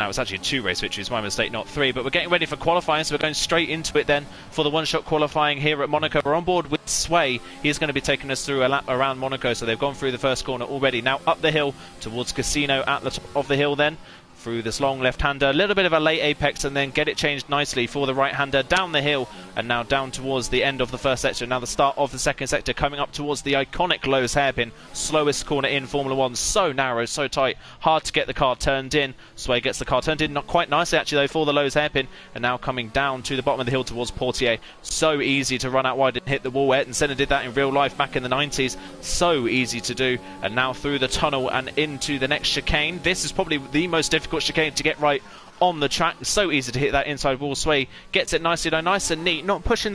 Now it's actually 2 race victories, my mistake, not 3. But we're getting ready for qualifying, so we're going straight into it then for the one-shot qualifying here at Monaco. We're on board with Sway. He's going to be taking us through a lap around Monaco, so they've gone through the first corner already. Now up the hill towards Casino at the top of the hill then. Through this long left-hander, a little bit of a late apex, and then get it changed nicely for the right-hander down the hill, and now down towards the end of the first sector. Now the start of the second sector, coming up towards the iconic Lowe's hairpin, slowest corner in Formula 1, so narrow, so tight, hard to get the car turned in. Sway gets the car turned in, not quite nicely actually though, for the Lowe's hairpin, and now coming down to the bottom of the hill towards Portier. So easy to run out wide and hit the wall. Ayrton Senna did that in real life back in the 90s, so easy to do. And now through the tunnel and into the next chicane. This is probably the most difficult chicane to get right on the track. So easy to hit that inside wall. Sway gets it nicely though, nice and neat, not pushing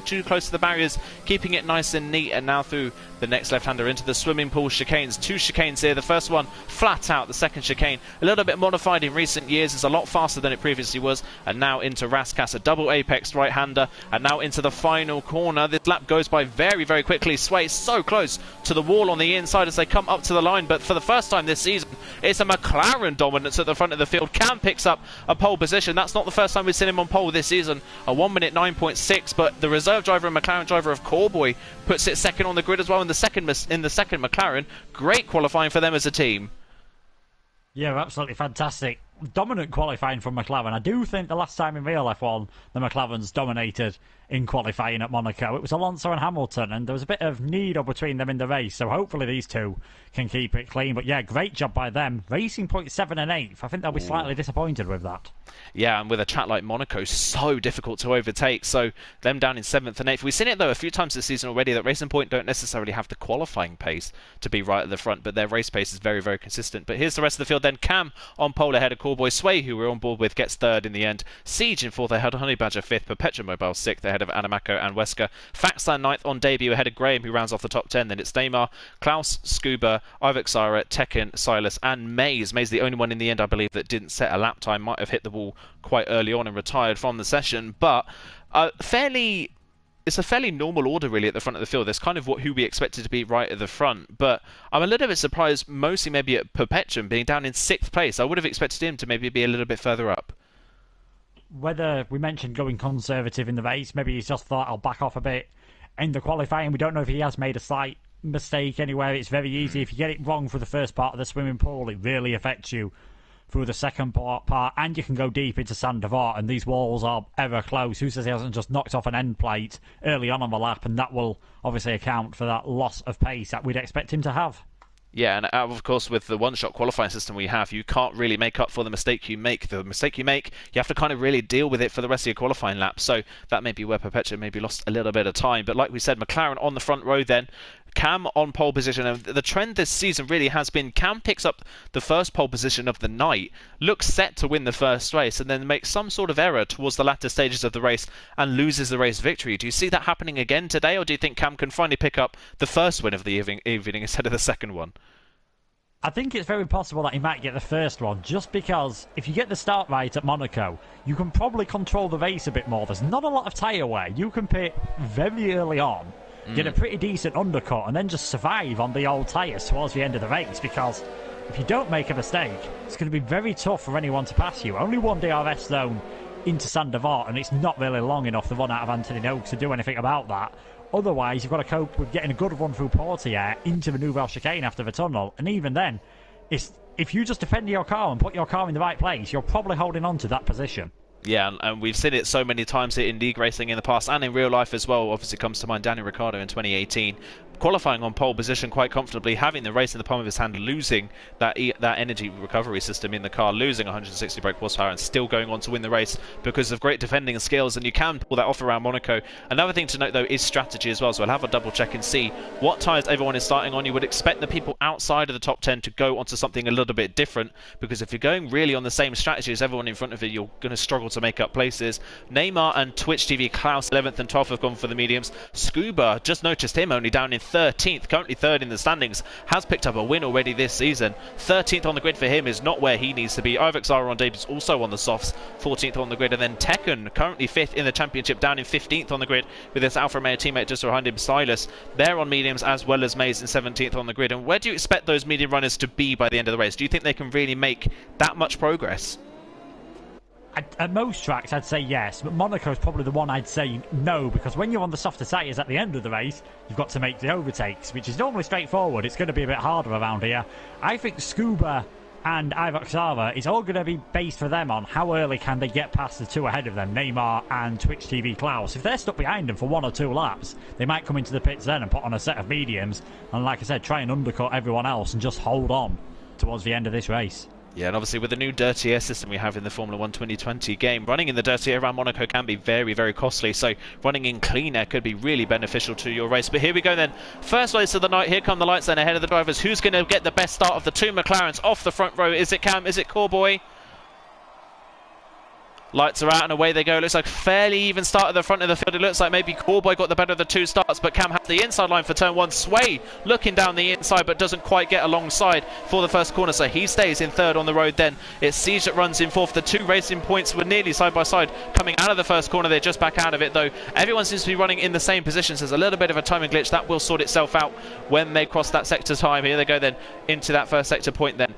too close to the barriers, keeping it nice and neat. And now through the next left-hander into the swimming pool chicanes. 2 chicanes here, the first one flat out, the second chicane a little bit modified in recent years, is a lot faster than it previously was. And now into Raskas, a double apex right-hander, and now into the final corner. This lap goes by very, very quickly. Sway so close to the wall on the inside as they come up to the line, but for the first time this season it's a McLaren dominance at the front of the field. Cam picks up a pole position. That's not the first time we've seen him on pole this season. A 1 minute 9.6, but the reserve driver and McLaren driver of Corboy puts it second on the grid as well in the second McLaren. Great qualifying for them as a team. Yeah, absolutely fantastic. Dominant qualifying from McLaren. I do think the last time in real F1 the McLarens dominated in qualifying at Monaco, it was Alonso and Hamilton, and there was a bit of needle between them in the race, so hopefully these two can keep it clean. But yeah, great job by them. Racing point 7 and 8th. I think they'll be slightly disappointed with that. Yeah, and with a track like Monaco, so difficult to overtake, so them down in 7th and 8th. We've seen it though a few times this season already that Racing Point don't necessarily have the qualifying pace to be right at the front, but their race pace is very, very consistent. But here's the rest of the field then. Cam on pole ahead of Corboy. Sway, who we're on board with, gets 3rd in the end. Siege in 4th ahead of Honey Badger 5th. Perpetual Mobile 6th ahead of Anamaco and Wesker. Faxland 9th on debut ahead of Graham, who rounds off the top 10. Then it's Neymar, Klaus, Scuba, Ivek Sara, Tekken, Silas and Maze. Maze the only one in the end, I believe, that didn't set a lap time. Might have hit the wall quite early on and retired from the session. But it's a fairly normal order really at the front of the field. That's kind of who we expected to be right at the front. But I'm a little bit surprised, mostly maybe at Perpetuum being down in 6th place. I would have expected him to maybe be a little bit further up. Whether we mentioned going conservative in the race, maybe he's just thought I'll back off a bit in the qualifying. We don't know if he has made a slight mistake anywhere. It's very easy. If you get it wrong for the first part of the swimming pool, it really affects you through the second part, and you can go deep into Saint Devant, and these walls are ever close. Who says he hasn't just knocked off an end plate early on the lap, and that will obviously account for that loss of pace that we'd expect him to have. Yeah, and of course with the one-shot qualifying system we have, you can't really make up for the mistake you make. The mistake you make, you have to kind of really deal with it for the rest of your qualifying lap. So that may be where Perpetua maybe lost a little bit of time. But like we said, McLaren on the front row then. Cam on pole position, and the trend this season really has been Cam picks up the first pole position of the night, looks set to win the first race, and then makes some sort of error towards the latter stages of the race and loses the race victory. Do you see that happening again today, or do you think Cam can finally pick up the first win of the evening instead of the second one? I think it's very possible that he might get the first one, just because if you get the start right at Monaco, you can probably control the race a bit more. There's not a lot of tyre wear. You can pit very early on, get a pretty decent undercut, and then just survive on the old tyres towards the end of the race, because if you don't make a mistake, it's going to be very tough for anyone to pass you. Only one DRS zone into Saint Devant, and it's not really long enough to run out of Anthony Noakes to do anything about that. Otherwise, you've got to cope with getting a good run through Portier into the Nouvelle Chicane after the tunnel, and even then, if you just defend your car and put your car in the right place, you're probably holding on to that position. Yeah, and we've seen it so many times in league racing in the past and in real life as well. Obviously comes to mind Daniel Ricciardo in 2018. Qualifying on pole position quite comfortably, having the race in the palm of his hand, losing that energy recovery system in the car, losing 160 brake horsepower and still going on to win the race because of great defending skills, and you can pull that off around Monaco. Another thing to note though is strategy as well, so we'll have a double check and see what tyres everyone is starting on. You would expect the people outside of the top 10 to go onto something a little bit different, because if you're going really on the same strategy as everyone in front of you, you're going to struggle to make up places. Neymar and Twitch TV Klaus 11th and 12th have gone for the mediums. Scuba, just noticed him only down in 13th, currently 3rd in the standings, has picked up a win already this season. 13th on the grid for him is not where he needs to be. Ivek Zara on debut is also on the softs, 14th on the grid, and then Tekken, currently 5th in the championship, down in 15th on the grid with his Alfa Romeo teammate just behind him, Silas. They're on mediums, as well as Mays in 17th on the grid. And where do you expect those medium runners to be by the end of the race? Do you think they can really make that much progress? At most tracks, I'd say yes, but Monaco's probably the one I'd say no, because when you're on the softer tyres at the end of the race, you've got to make the overtakes, which is normally straightforward. It's going to be a bit harder around here. I think Scuba and Ivoxava is all going to be based for them on how early can they get past the two ahead of them, Neymar and Twitch TV Klaus. If they're stuck behind them for 1 or 2 laps, they might come into the pits then and put on a set of mediums, and like I said, try and undercut everyone else and just hold on towards the end of this race. Yeah, and obviously with the new dirty air system we have in the Formula 1 2020 game, running in the dirty air around Monaco can be very, very costly, so running in clean air could be really beneficial to your race. But here we go then, first race of the night, here come the lights then ahead of the drivers. Who's going to get the best start of the 2 McLarens off the front row? Is it Cam? Is it Corboy? Lights are out and away they go. Looks like fairly even start at the front of the field. It looks like maybe Corboy got the better of the 2 starts, but Cam has the inside line for turn 1. Sway looking down the inside but doesn't quite get alongside for the first corner, so he stays in 3rd on the road then. It's Siege that runs in 4th. The 2 Racing Points were nearly side by side coming out of the first corner. They're just back out of it though. Everyone seems to be running in the same positions. There's a little bit of a timing glitch. That will sort itself out when they cross that sector time. Here they go then into that first sector point then.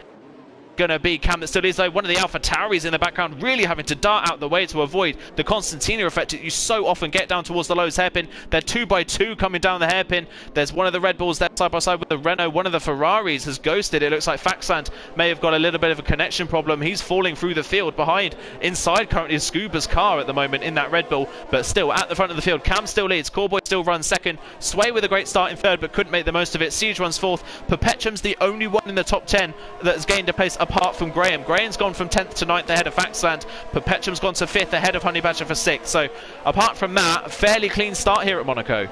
Going to be Cam that still is though. One of the Alpha Tauris in the background really having to dart out the way to avoid the Constantina effect that you so often get down towards the Lowe's hairpin. They're 2 by 2 coming down the hairpin. There's one of the Red Bulls there side by side with the Renault. One of the Ferraris has ghosted. It looks like Faxand may have got a little bit of a connection problem. He's falling through the field behind. Inside currently is Scuba's car at the moment in that Red Bull, but still at the front of the field. Cam still leads. Corboy still runs 2nd. Sway with a great start in 3rd but couldn't make the most of it. Siege runs 4th. Perpetuum's the only one in the top 10 that has gained a place apart from Graham. Graham's gone from 10th to 9th ahead of Faxland. Perpetuum's gone to 5th ahead of Honey Badger for 6th. So apart from that, fairly clean start here at Monaco.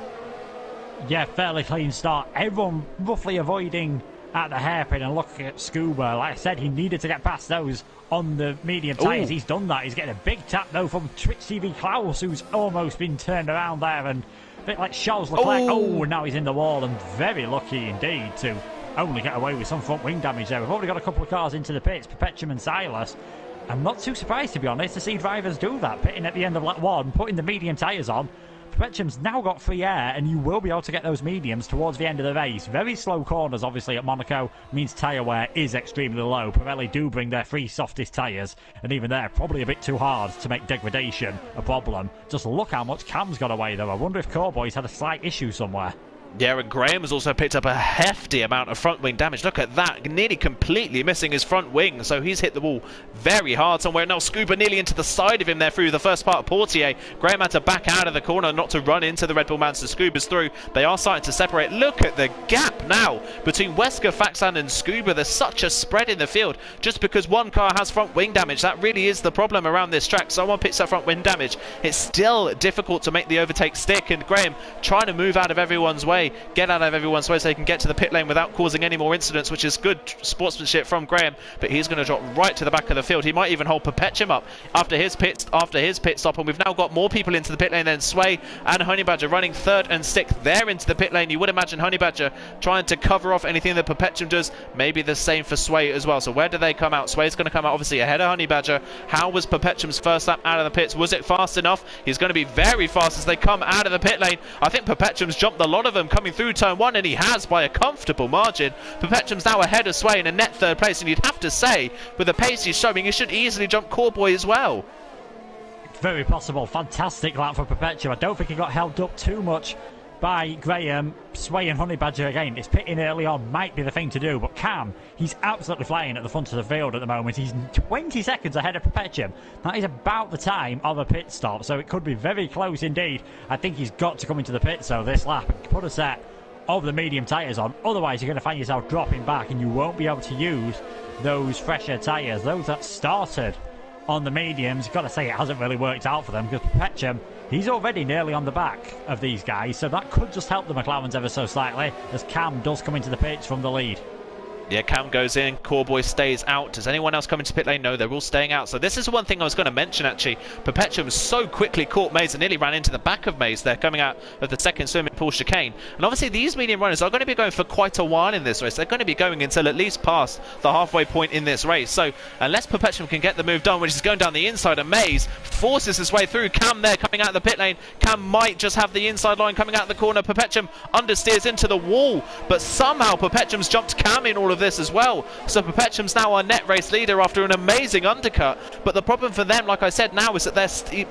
Yeah, fairly clean start. Everyone roughly avoiding at the hairpin and looking at Scuba. Like I said, he needed to get past those on the medium tyres. He's done that. He's getting a big tap though from Twitch TV Klaus, who's almost been turned around there, and a bit like Charles Leclerc. Oh, now he's in the wall, and very lucky indeed to only get away with some front wing damage there. We've already got a couple of cars into the pits, Perpetuum and Silas. I'm not too surprised, to be honest, to see drivers do that, pitting at the end of lap 1, putting the medium tyres on. Perpetuum's now got free air, and you will be able to get those mediums towards the end of the race. Very slow corners, obviously, at Monaco, means tyre wear is extremely low. Pirelli do bring their 3 softest tyres, and even they're probably a bit too hard to make degradation a problem. Just look how much Cam's got away, though. I wonder if Corboy's had a slight issue somewhere. Yeah, and Graham has also picked up a hefty amount of front wing damage. Look at that, nearly completely missing his front wing, so he's hit the wall very hard somewhere. Now Scuba nearly into the side of him there through the first part of Portier. Graham had to back out of the corner not to run into the Red Bull man, so Scuba's through. They are starting to separate. Look at the gap now between Wesker, Faxand and Scuba. There's such a spread in the field just because one car has front wing damage. That really is the problem around this track. Someone picks up front wing damage. It's still difficult to make the overtake stick, and Graham trying to move out of everyone's way, get out of everyone's way so he can get to the pit lane without causing any more incidents, which is good sportsmanship from Graham. But he's going to drop right to the back of the field. He might even hold Perpetuum up after his pit stop, and we've now got more people into the pit lane. Then Sway and Honey Badger running 3rd and 6th there into the pit lane. You would imagine Honey Badger trying to cover off anything that Perpetuum does. Maybe the same for Sway as well. So where do they come out? Sway's going to come out obviously ahead of Honey Badger. How was Perpetuum's first lap out of the pits? Was it fast enough? He's going to be very fast as they come out of the pit lane. I think Perpetuum's jumped a lot of them coming through turn 1, and he has by a comfortable margin. Perpetuum's now ahead of Sway in a net 3rd place, and you'd have to say with the pace he's showing he should easily jump Corboy as well. Very possible. Fantastic lap for Perpetuum. I don't think he got held up too much by Graham. Sway and Honey Badger again. It's pitting early on might be the thing to do, but Cam, he's absolutely flying at the front of the field at the moment. He's 20 seconds ahead of Perpetuum. That is about the time of a pit stop, so it could be very close indeed. I think he's got to come into the pit so this lap and put a set of the medium tyres on, otherwise you're going to find yourself dropping back and you won't be able to use those fresher tyres, those that started on the mediums. You've got to say it hasn't really worked out for them, because Perpetuum, he's already nearly on the back of these guys, so that could just help the McLarens ever so slightly as Cam does come into the pits from the lead. Yeah, Cam goes in, Corboy stays out. Does anyone else come into pit lane? No, they're all staying out. So this is one thing I was going to mention, actually. Perpetuum so quickly caught Maze and nearly ran into the back of Maze there, coming out of the second swimming pool chicane. And obviously these medium runners are going to be going for quite a while in this race. They're going to be going until at least past the halfway point in this race. So unless Perpetuum can get the move done, which is going down the inside, and Maze forces his way through. Cam there coming out of the pit lane. Cam might just have the inside line coming out of the corner. Perpetuum understeers into the wall, but somehow Perpetuum's jumped Cam in all of of this as well. So Perpetuum's now our net race leader after an amazing undercut. But the problem for them, like I said now, is that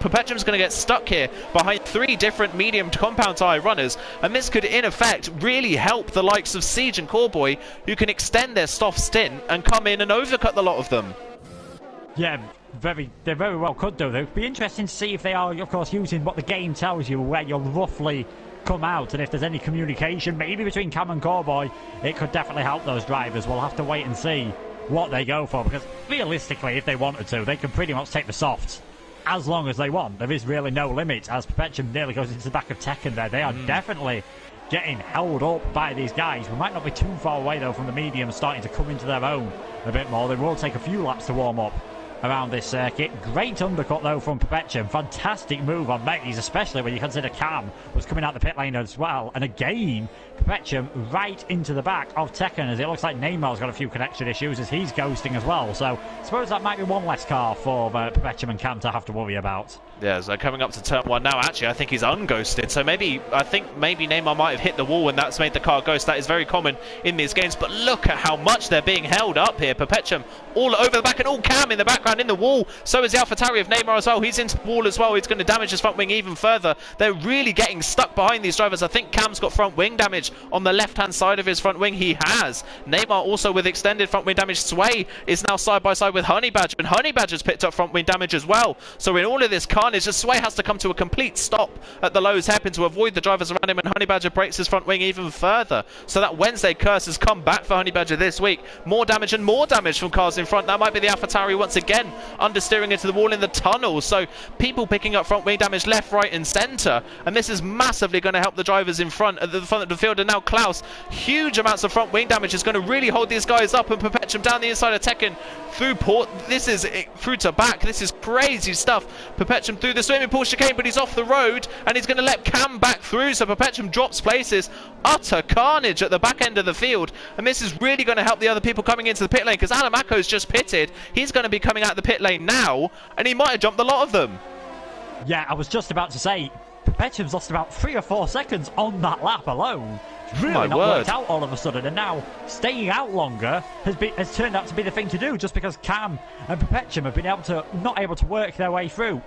Perpetuum's going to get stuck here behind 3 different medium compound tyre runners. And this could, in effect, really help the likes of Siege and Coreboy, who can extend their soft stint and come in and overcut the lot of them. Yeah, they very well could do. It would be interesting to see if they are, of course, using what the game tells you, where you'll roughly come out, and if there's any communication, maybe between Cam and Coreboy, it could definitely help those drivers. We'll have to wait and see what they go for, because realistically, if they wanted to, they can pretty much take the softs as long as they want. There is really no limit, as Perpetuum nearly goes into the back of Tekken there. They are definitely getting held up by these guys. We might not be too far away, though, from the mediums starting to come into their own a bit more. They will take a few laps to warm up around this circuit. Great undercut, though, from Perpetuum. Fantastic move on Maze, especially when you consider Cam was coming out the pit lane as well. And again, Perpetuum right into the back of Tekken, as it looks like Neymar's got a few connection issues as he's ghosting as well. So I suppose that might be one less car for Perpetuum and Cam to have to worry about. Yeah, so coming up to turn 1 now, actually, I think he's unghosted. So I think maybe Neymar might have hit the wall and that's made the car ghost. That is very common in these games. But look at how much they're being held up here. Perpetuum all over the back and all Cam in the background in the wall. So is the AlphaTauri of Neymar as well. He's into the wall as well. He's going to damage his front wing even further. They're really getting stuck behind these drivers. I think Cam's got front wing damage on the left-hand side of his front wing. He has. Neymar also with extended front wing damage. Sway is now side by side with Honey Badger, and Honey Badger's picked up front wing damage as well. So in all of this carnage, just Sway has to come to a complete stop at the Lowe's hairpin to avoid the drivers around him, and Honey Badger breaks his front wing even further. So that Wednesday curse has come back for Honey Badger this week. More damage and more damage from cars in front. That might be the AlphaTauri once again understeering into the wall in the tunnel. So people picking up front wing damage left, right and centre, and this is massively going to help the drivers in front at the front of the field. And now Klaus, huge amounts of front wing damage is going to really hold these guys up, and Perpetuum down the inside of Tekken through port. This is through to back. This is crazy stuff. Perpetuum through the swimming pool chicane, but he's off the road and he's going to let Cam back through, so Perpetuum drops places. Utter carnage at the back end of the field, and this is really going to help the other people coming into the pit lane, because Adamako's just pitted. He's going to be coming out of the pit lane now, and he might have jumped a lot of them. Yeah, I was just about to say, Perpetuum's lost about 3 or 4 seconds on that lap alone. It's really not worked out all of a sudden, and now staying out longer has turned out to be the thing to do, just because Cam and Perpetuum have been not able to work their way through.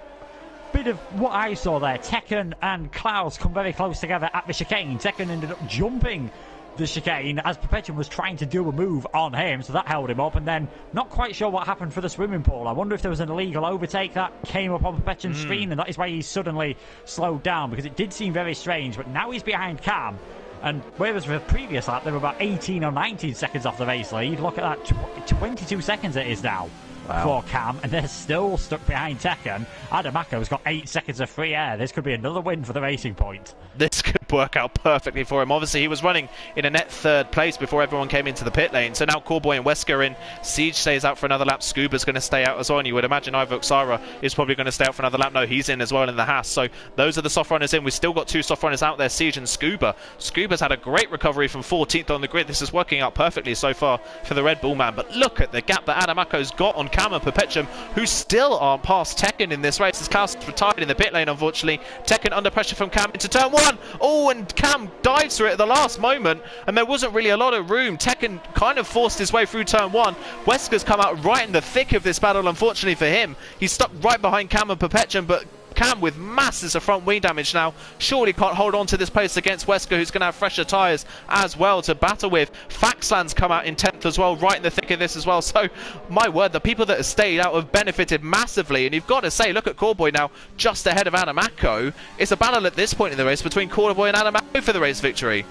Bit of what I saw there, Tekken and Klaus come very close together at the chicane. Tekken ended up jumping the chicane as Perpetuum was trying to do a move on him, so that held him up. And then not quite sure what happened for the swimming pool. I wonder if there was an illegal overtake that came up on Perpetuum's screen, and that is why he suddenly slowed down, because it did seem very strange. But now he's behind Cam, and whereas for the previous lap they were about 18 or 19 seconds off the race lead, look at that, 22 seconds it is now. Wow. For Cam, and they're still stuck behind Tekken. Adamako's got 8 seconds of free air. This could be another win for the Racing Point. This could work out perfectly for him. Obviously, he was running in a net 3rd place before everyone came into the pit lane. So now Coreboy and Wesker are in. Siege stays out for another lap. Scuba's going to stay out as well. And you would imagine Ivo Xara is probably going to stay out for another lap. No, he's in as well in the Haas. So those are the soft runners in. We've still got 2 soft runners out there, Siege and Scuba. Scuba's had a great recovery from 14th on the grid. This is working out perfectly so far for the Red Bull man. But look at the gap that Adamako's got on Cam and Perpetuum, who still aren't past Tekken in this race. As Klaus retired in the pit lane, unfortunately. Tekken under pressure from Cam into turn 1. Oh, and Cam dives through it at the last moment, and there wasn't really a lot of room. Tekken kind of forced his way through turn 1. Wesker's come out right in the thick of this battle, unfortunately for him. He's stuck right behind Cam and Perpetuum, but Cam with masses of front wing damage now surely can't hold on to this place against Wesker, who's going to have fresher tyres as well to battle with. Faxland's come out in 10th as well, right in the thick of this as well. So my word, the people that have stayed out have benefited massively, and you've got to say, look at Coreboy now just ahead of Adamako. It's a battle at this point in the race between Coreboy and Adamako for the race victory.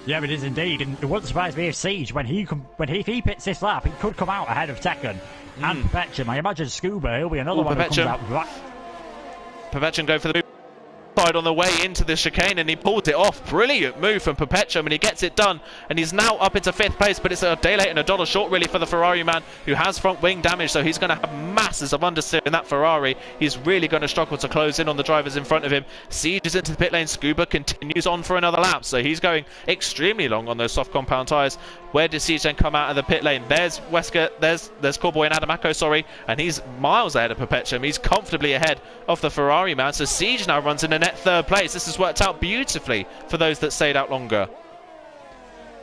Yeah, it is indeed, and it wouldn't surprise me if Siege, when he pits this lap, he could come out ahead of Tekken and Perpetuum. I imagine Scuba, he'll be another one who comes out right. Perpetuum go for the move on the way into the chicane, and he pulled it off. Brilliant move from Perpetuum, and he gets it done, and he's now up into 5th place, but it's a day late and $1 short really for the Ferrari man, who has front wing damage, so he's going to have masses of understeer in that Ferrari. He's really going to struggle to close in on the drivers in front of him. Siege is into the pit lane. Scuba continues on for another lap, so he's going extremely long on those soft compound tyres. Where does Siege then come out of the pit lane? There's Wesker, there's Coreboy and Adamako, sorry, and he's miles ahead of Perpetuum. He's comfortably ahead of the Ferrari man, so Siege now runs in a net 3rd place. This has worked out beautifully for those that stayed out longer.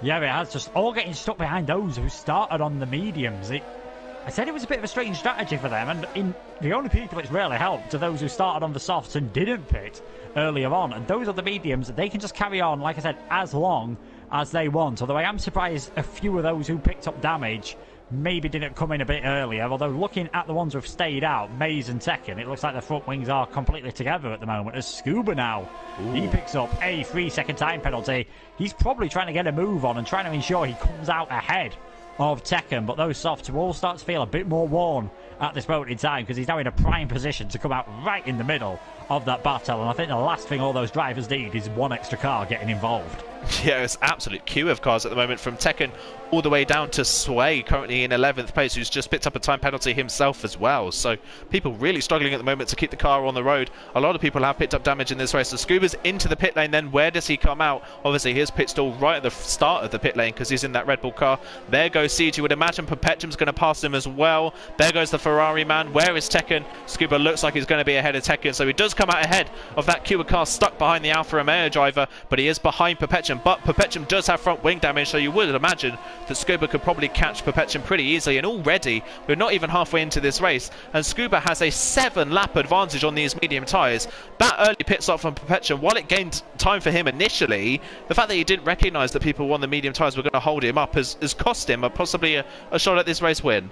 Yeah, it has, just all getting stuck behind those who started on the mediums. I said it was a bit of a strange strategy for them, and the only people it's really helped are those who started on the softs and didn't pit earlier on. And those are the mediums, they can just carry on, like I said, as long as they want. Although I am surprised a few of those who picked up damage maybe didn't come in a bit earlier. Although looking at the ones who've stayed out, Maze and Tekken, it looks like the front wings are completely together at the moment. As Scuba now, he picks up a 3-second time penalty. He's probably trying to get a move on and trying to ensure he comes out ahead of Tekken, but those softs will start to feel a bit more worn at this moment in time because he's now in a prime position to come out right in the middle of that battle. And I think the last thing all those drivers need is one extra car getting involved. Yeah, it's absolute queue of cars at the moment, from Tekken all the way down to Sway, currently in 11th place, who's just picked up a time penalty himself as well. So people really struggling at the moment to keep the car on the road. A lot of people have picked up damage in this race. So Scuba's into the pit lane, then where does he come out? Obviously his pit stall right at the start of the pit lane because he's in that Red Bull car. There goes Siege. You would imagine Perpetuum's going to pass him as well. There goes the Ferrari man. Where is Tekken? Scuba looks like he's going to be ahead of Tekken, so he does come out ahead of that queue of cars stuck behind the Alfa Romeo driver, but he is behind Perpetuum. But Perpetuum does have front wing damage, so you would imagine that Scuba could probably catch Perpetuum pretty easily. And already we're not even halfway into this race, and Scuba has a 7-lap advantage on these medium tyres. That early pit stop from Perpetuum, while it gained time for him initially, the fact that he didn't recognise that people on the medium tyres were going to hold him up has cost him possibly a shot at this race win.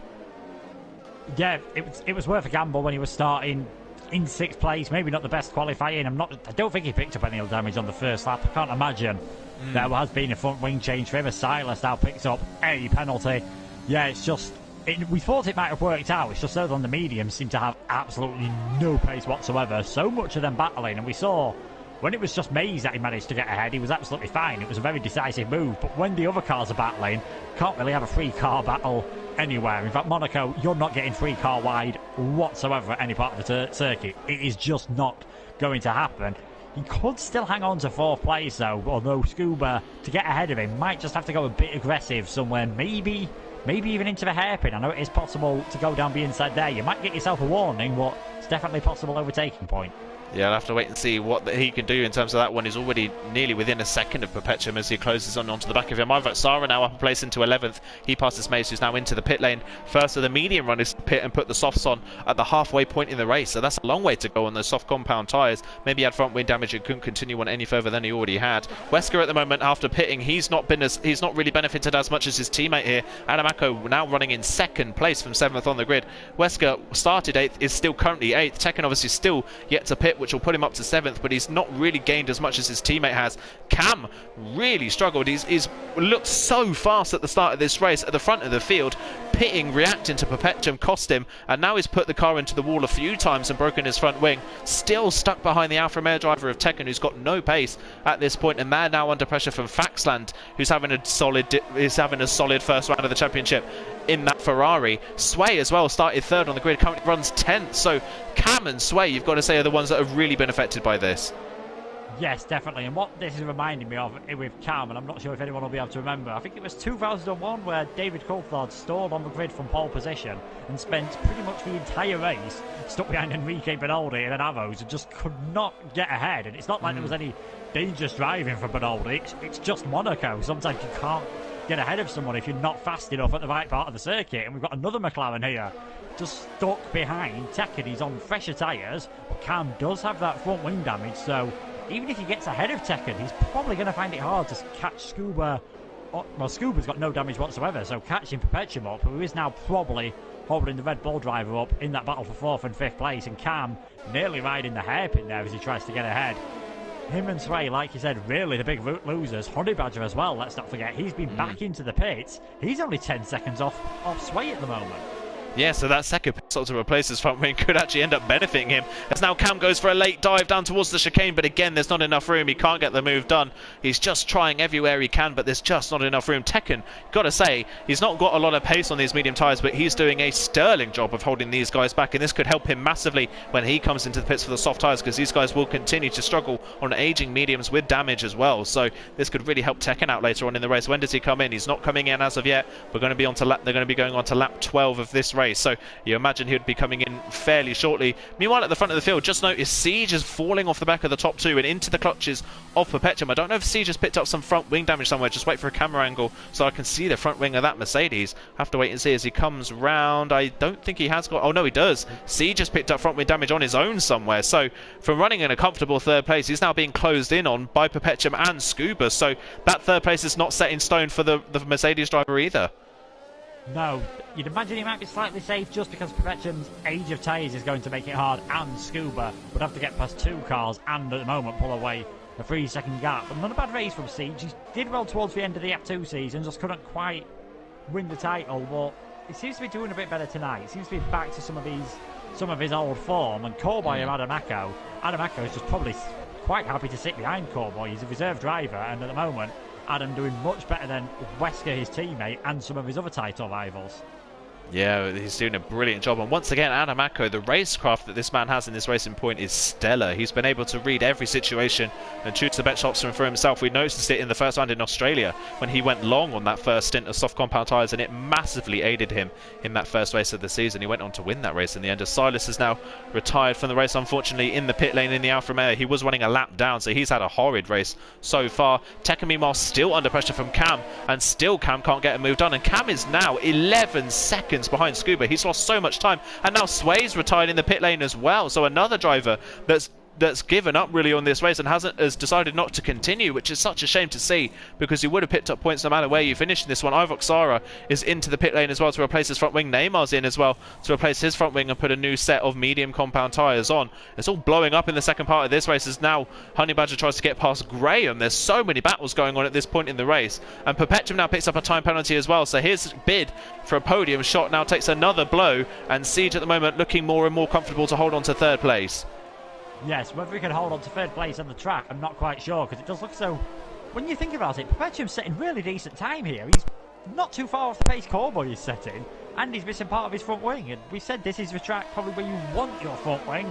Yeah, it was worth a gamble when he was starting in 6th place. Maybe not the best qualifying. I don't think he picked up any damage on the first lap. I can't imagine there has been a front wing change for him. Silas now picks up a penalty. Yeah, it's just we thought it might have worked out. It's just those on the mediums seem to have absolutely no pace whatsoever. So much of them battling, and we saw when it was just Maze that he managed to get ahead, he was absolutely fine. It was a very decisive move. But when the other cars are battling, can't really have a free car battle anywhere. In fact, Monaco, you're not getting free car wide whatsoever at any part of the circuit. It is just not going to happen. He could still hang on to 4th place though, although Scuba, to get ahead of him, might just have to go a bit aggressive somewhere, maybe even into the hairpin. I know it is possible to go down the inside there. You might get yourself a warning, but it's definitely a possible overtaking point. Yeah, I'll have to wait and see what he can do in terms of that one. He's already nearly within a second of Perpetuum as he closes onto the back of him. Ivar Sara now up a place into 11th. He passes Mace, who's now into the pit lane. First of the medium runners pit and put the softs on at the halfway point in the race. So that's a long way to go on those soft compound tyres. Maybe he had front wing damage and couldn't continue on any further than he already had. Wesker at the moment, after pitting, he's not really benefited as much as his teammate here. Adamako now running in 2nd place from 7th on the grid. Wesker started 8th, is still currently 8th. Tekken obviously still yet to pit, which will put him up to 7th, but he's not really gained as much as his teammate has. Cam really struggled. He's looked so fast at the start of this race at the front of the field. Pitting, reacting to Perpetuum cost him, and now he's put the car into the wall a few times and broken his front wing. Still stuck behind the Alfa Romeo driver of Tekken, who's got no pace at this point, and they're now under pressure from Faxland, who's having a solid first round of the championship in that Ferrari. Sway as well started 3rd on the grid, currently runs 10th. So Cam and Sway, you've got to say, are the ones that have really been affected by this. Yes, definitely. And what this is reminding me of with Cam, and I'm not sure if anyone will be able to remember, I think it was 2001 where David Coulthard stalled on the grid from pole position and spent pretty much the entire race stuck behind Enrique Benaldi and then Avos and just could not get ahead. And it's not like there was any dangerous driving for Benaldi. It's just Monaco. Sometimes you can't get ahead of someone if you're not fast enough at the right part of the circuit. And we've got another McLaren here just stuck behind Tekken. He's on fresher tyres, but Cam does have that front wing damage, so even if he gets ahead of Tekken, he's probably going to find it hard to catch Scuba. Well, Scuba's got no damage whatsoever, so catching Perpetuum up, who is now probably holding the Red Bull driver up in that battle for 4th and 5th place, and Cam nearly riding the hairpin there as he tries to get ahead. Him and Sway, like you said, really the big losers. Honey Badger as well, let's not forget. He's been back into the pits. He's only 10 seconds off Sway at the moment. Yeah, so that second pit to replace his front wing could actually end up benefiting him. As now Cam goes for a late dive down towards the chicane, but again, there's not enough room. He can't get the move done. He's just trying everywhere he can, but there's just not enough room. Tekken, got to say, he's not got a lot of pace on these medium tyres, but he's doing a sterling job of holding these guys back, and this could help him massively when he comes into the pits for the soft tyres, because these guys will continue to struggle on aging mediums with damage as well. So this could really help Tekken out later on in the race. When does he come in? He's not coming in as of yet. They're going to be going on to lap 12 of this race. race. So you imagine he would be coming in fairly shortly. Meanwhile, at the front of the field, just notice Siege is falling off the back of the top two and into the clutches of Perpetuum. I don't know if Siege has picked up some front wing damage somewhere. Just wait for a camera angle so I can see the front wing of that Mercedes. Have to wait and see as he comes round. I don't think he has got... Oh, no, he does. Siege has picked up front wing damage on his own somewhere. So from running in a comfortable third place, he's now being closed in on by Perpetuum and Scuba. So that third place is not set in stone for the Mercedes driver either. No, you'd imagine he might be slightly safe just because Perpetuum's age of tyres is going to make it hard, and Scuba would have to get past two cars and at the moment pull away a 3-second gap. But not a bad race from Siege. He did well towards the end of the F2 season, just couldn't quite win the title, but he seems to be doing a bit better tonight. He seems to be back to some of his old form, and Cowboy and Adam Acco is just probably quite happy to sit behind Cowboy. He's a reserve driver, and at the moment Adam doing much better than Wesker, his teammate, and some of his other title rivals. Yeah, he's doing a brilliant job. And once again, Adam Acco, the racecraft that this man has in this racing point is stellar. He's been able to read every situation and choose the best option for himself. We noticed it in the first round in Australia when he went long on that first stint of soft compound tyres, and it massively aided him in that first race of the season. He went on to win that race in the end. As Silas is now retired from the race, unfortunately, in the pit lane in the Alfa Romeo. He was running a lap down, so he's had a horrid race so far. Tekken, meanwhile, still under pressure from Cam, and still Cam can't get a move done. And Cam is now 11 seconds behind Scuba. He's lost so much time, and now Sway's retired in the pit lane as well. So another driver that's given up really on this race and has decided not to continue, which is such a shame to see, because he would have picked up points no matter where you finish in this one. Ivok Sara is into the pit lane as well to replace his front wing. Neymar's in as well to replace his front wing and put a new set of medium compound tyres on. It's all blowing up in the second part of this race as now Honey Badger tries to get past Graham. There's so many battles going on at this point in the race, and Perpetuum now picks up a time penalty as well, so his bid for a podium shot now takes another blow, and Siege at the moment looking more and more comfortable to hold on to third place. Yes, whether he can hold on to third place on the track, I'm not quite sure, because it does look so... When you think about it, Perpetuum's setting really decent time here. He's not too far off the pace Cowboy is setting, and he's missing part of his front wing. And we said this is the track probably where you want your front wing.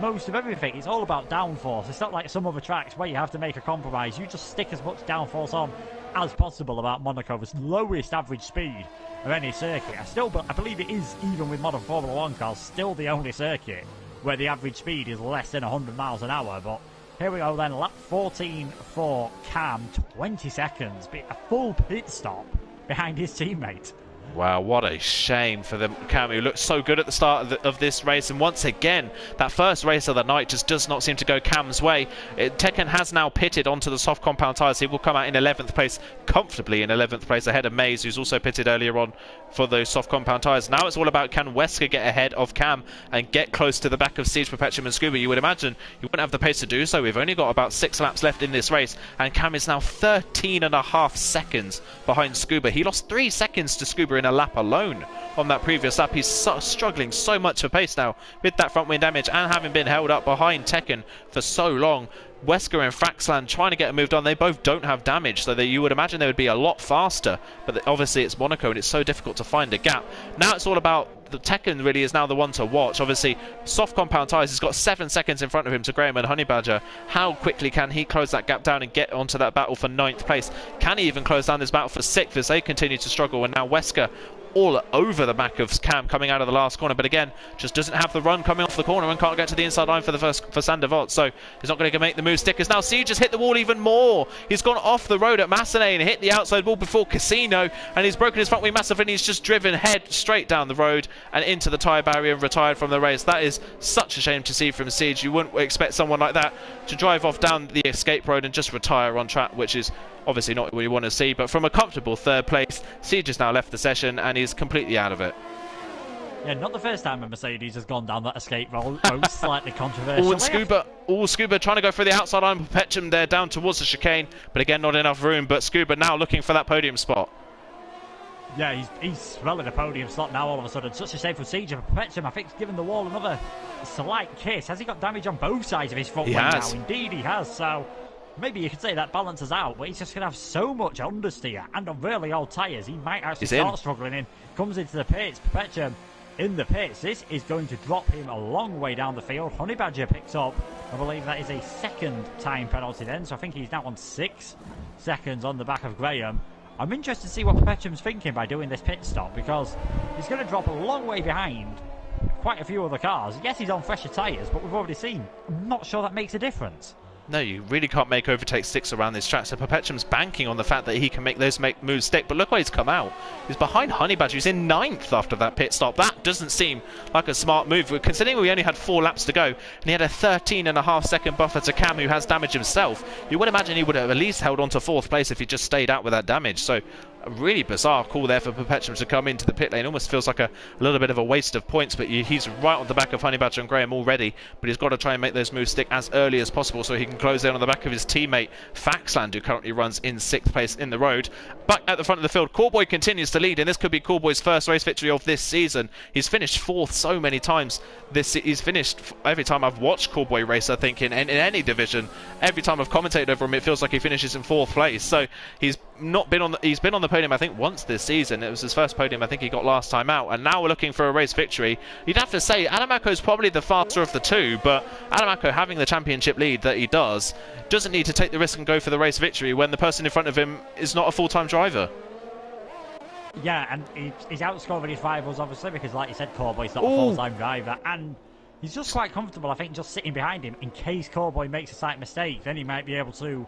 Most of everything, it's all about downforce. It's not like some other tracks where you have to make a compromise. You just stick as much downforce on as possible. About Monaco's lowest average speed of any circuit. I believe it is, even with modern Formula 1 cars, still the only circuit where the average speed is less than 100 miles an hour. But here we go then, lap 14 for Cam, 20 seconds, a full pit stop behind his teammate. Wow, what a shame for them. Cam, who looked so good at the start of this race, and once again, that first race of the night just does not seem to go Cam's way. Tekken has now pitted onto the soft compound tyres. He will come out in 11th place, comfortably in 11th place, ahead of Maze, who's also pitted earlier on for those soft compound tyres. Now it's all about, can Wesker get ahead of Cam and get close to the back of Siege, Perpetuum and Scuba? You would imagine you wouldn't have the pace to do so. We've only got about 6 laps left in this race, and Cam is now 13.5 seconds behind Scuba. He lost 3 seconds to Scuba in a lap alone on that previous lap. He's struggling so much for pace now with that front wing damage and having been held up behind Tekken for so long. Wesker and Fraxland trying to get a move done. They both don't have damage, so you would imagine they would be a lot faster, but obviously it's Monaco and it's so difficult to find a gap. Now it's all about the Tekken really is now the one to watch. Obviously soft compound tyres has got 7 seconds in front of him to Graham and Honey Badger. How quickly can he close that gap down and get onto that battle for 9th place? Can he even close down this battle for 6th as they continue to struggle? And now Wesker all over the back of Cam coming out of the last corner, but again just doesn't have the run coming off the corner and can't get to the inside line for Sandevot, so he's not going to make the move. Stickers now. Siege has hit the wall even more. He's gone off the road at Massenet and hit the outside wall before Casino, and he's broken his front wing massive, and he's just driven head straight down the road and into the tyre barrier and retired from the race. That is such a shame to see from Siege. You wouldn't expect someone like that to drive off down the escape road and just retire on track, which is obviously not what you want to see. But from a comfortable third place, Siege has now left the session and he's completely out of it. Yeah, not the first time a Mercedes has gone down that escape road. Slightly controversial. Scuba trying to go for the outside line. Perpetuum there down towards the chicane, but again not enough room. But Scuba now looking for that podium spot. Yeah, he's smelling a podium slot now all of a sudden. Such a save for Siege. Perpetuum, I think, has given the wall another slight kiss. Has he got damage on both sides of his front wing now? Indeed he has, so maybe you could say that balances out, but he's just going to have so much understeer and on really old tyres, he might actually start struggling in. Comes into the pits, Perpetuum in the pits. This is going to drop him a long way down the field. Honey Badger picks up, I believe that is a second time penalty then, so I think he's now on 6 seconds on the back of Graham. I'm interested to see what Perpetram's thinking by doing this pit stop, because he's going to drop a long way behind quite a few other cars. Yes, he's on fresher tyres, but we've already seen. I'm not sure that makes a difference. No, you really can't make overtake sticks around this track, so Perpetram's banking on the fact that he can make those moves stick, but look where he's come out. He's behind Honeybadger, who's in 9th after that pit stop. That doesn't seem like a smart move, considering we only had 4 laps to go, and he had a 13.5 second buffer to Cam, who has damage himself. You would imagine he would have at least held on to 4th place if he just stayed out with that damage, so a really bizarre call there for Perpetram to come into the pit lane. Almost feels like a little bit of a waste of points, but he's right on the back of Honeybadger and Graham already, but he's got to try and make those moves stick as early as possible so he can close in on the back of his teammate Faxland, who currently runs in 6th place in the road. Back at the front of the field, Callboy continues to lead, and this could be Callboy's first race victory of this season. He's finished 4th so many times. He's finished every time I've watched Callboy race, I think, in any division. Every time I've commentated over him, it feels like he finishes in 4th place. So he's been on the podium, I think, once this season. It was his first podium I think he got last time out, and now we're looking for a race victory. You'd have to say Adamako's probably the faster of the two, but Adamako, having the championship lead that he doesn't need to take the risk and go for the race victory when the person in front of him is not a full-time driver. Yeah, and he's outscoring his rivals, obviously, because like you said, Callboy's not a full-time driver, and he's just quite comfortable, I think, just sitting behind him in case Callboy makes a slight mistake. Then he might be able to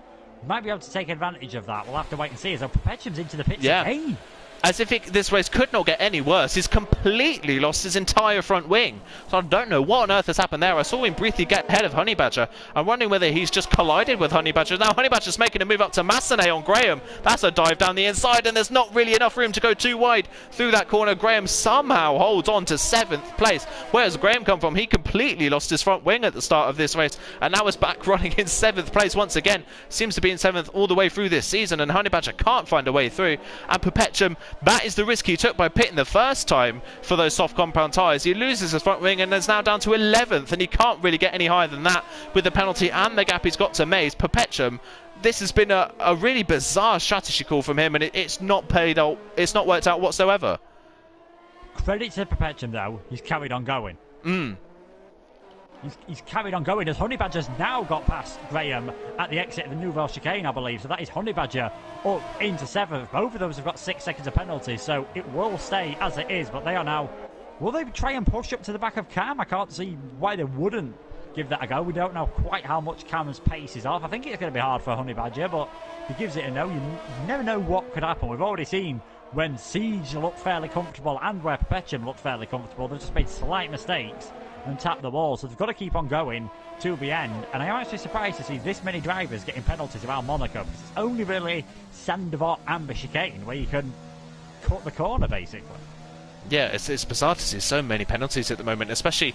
take advantage of that. We'll have to wait and see. So Perpetram's into the pits again. As if this race could not get any worse. He's completely lost his entire front wing. So I don't know what on earth has happened there. I saw him briefly get ahead of Honeybadger. I'm wondering whether he's just collided with Honeybadger. Now Honeybadger's making a move up to Massenet on Graham. That's a dive down the inside, and there's not really enough room to go too wide through that corner. Graham somehow holds on to 7th place. Where's Graham come from? He completely lost his front wing at the start of this race, and now is back running in 7th place once again. Seems to be in 7th all the way through this season, and Honeybadger can't find a way through. And Perpetram, that is the risk he took by pitting the first time for those soft compound tyres. He loses his front wing and is now down to 11th, and he can't really get any higher than that with the penalty and the gap he's got to Mays. Perpetram, this has been a really bizarre strategy call from him, and it's not paid out. It's not worked out whatsoever. Credit to Perpetram, though. He's carried on going. He's carried on going as Honeybadger's now got past Graham at the exit of the Nouvelle Chicane, I believe. So that is Honeybadger up into 7th. Both of those have got 6 seconds of penalty, so it will stay as it is. But they are now... Will they try and push up to the back of Cam? I can't see why they wouldn't give that a go. We don't know quite how much Cam's pace is off. I think it's going to be hard for Honeybadger, but he gives it a no. You never know what could happen. We've already seen when Siege looked fairly comfortable and where Perpetram looked fairly comfortable. They've just made slight mistakes and tap the wall, so they've got to keep on going to the end. And I'm actually surprised to see this many drivers getting penalties around Monaco, because it's only really Sandevot and the chicane where you can cut the corner, basically. Yeah, it's bizarre to see so many penalties at the moment, especially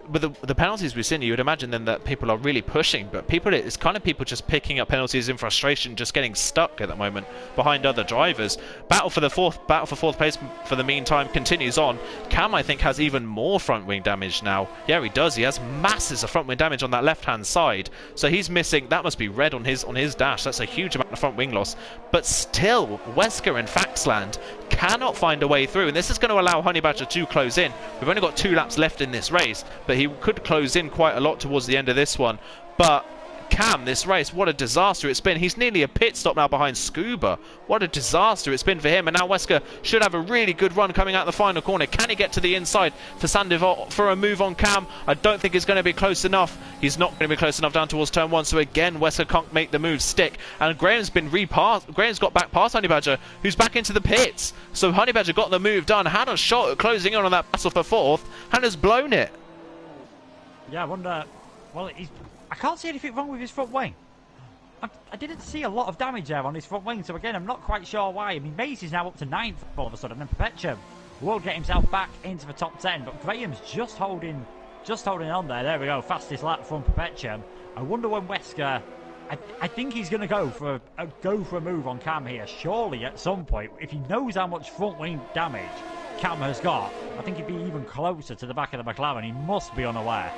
with the penalties we've seen. You would imagine then that people are really pushing, but it's kind of people just picking up penalties in frustration, just getting stuck at the moment behind other drivers. Battle for 4th place for the meantime continues on. Cam, I think, has even more front wing damage now. Yeah, he does. He has masses of front wing damage on that left-hand side, so he's missing. That must be red on his dash. That's a huge amount of front wing loss. But still, Wesker and Faxland cannot find a way through, and this is going to allow Honeybadger to close in. We've only got 2 laps left in this race, but he could close in quite a lot towards the end of this one. But Cam, this race, what a disaster it's been. He's nearly a pit stop now behind Scuba. What a disaster it's been for him. And now Wesker should have a really good run coming out the final corner. Can he get to the inside for Sandevot for a move on Cam? I don't think it's going to be close enough. He's not going to be close enough down towards turn 1. So again, Wesker can't make the move stick. And Graham's got back past Honeybadger, who's back into the pits. So Honeybadger got the move done, had a shot at closing in on that battle for 4th, and has blown it. Yeah, I wonder... Well, I can't see anything wrong with his front wing. I didn't see a lot of damage there on his front wing, so again, I'm not quite sure why. I mean, Mays is now up to 9th all of a sudden, and Perpetram will get himself back into the top 10, but Graham's just holding on there. There we go, fastest lap from Perpetram. I wonder when Wesker... I think he's going to go for a move on Cam here. Surely, at some point, if he knows how much front wing damage Cam has got, I think he'd be even closer to the back of the McLaren. He must be unaware.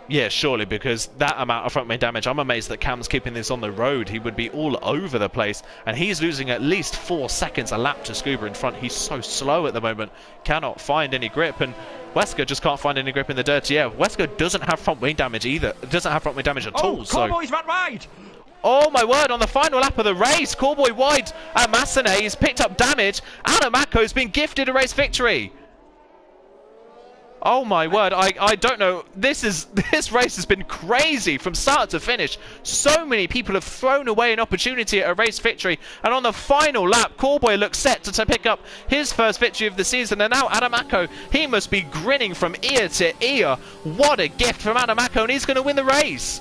Yeah, surely, because that amount of front wing damage, I'm amazed that Cam's keeping this on the road. He would be all over the place, and he's losing at least 4 seconds a lap to Scuba in front. He's so slow at the moment, cannot find any grip, and Wesker just can't find any grip in the dirty air. Wesker doesn't have front wing damage either. Doesn't have front wing damage at all. Cowboys ran wide! Oh my word, on the final lap of the race, Callboy wide at Massenet, he's picked up damage. Monaco's been gifted a race victory. Oh my word, I don't know. This race has been crazy from start to finish. So many people have thrown away an opportunity at a race victory. And on the final lap, Callboy looks set to pick up his first victory of the season. And now Monaco, he must be grinning from ear to ear. What a gift from Monaco, and he's going to win the race.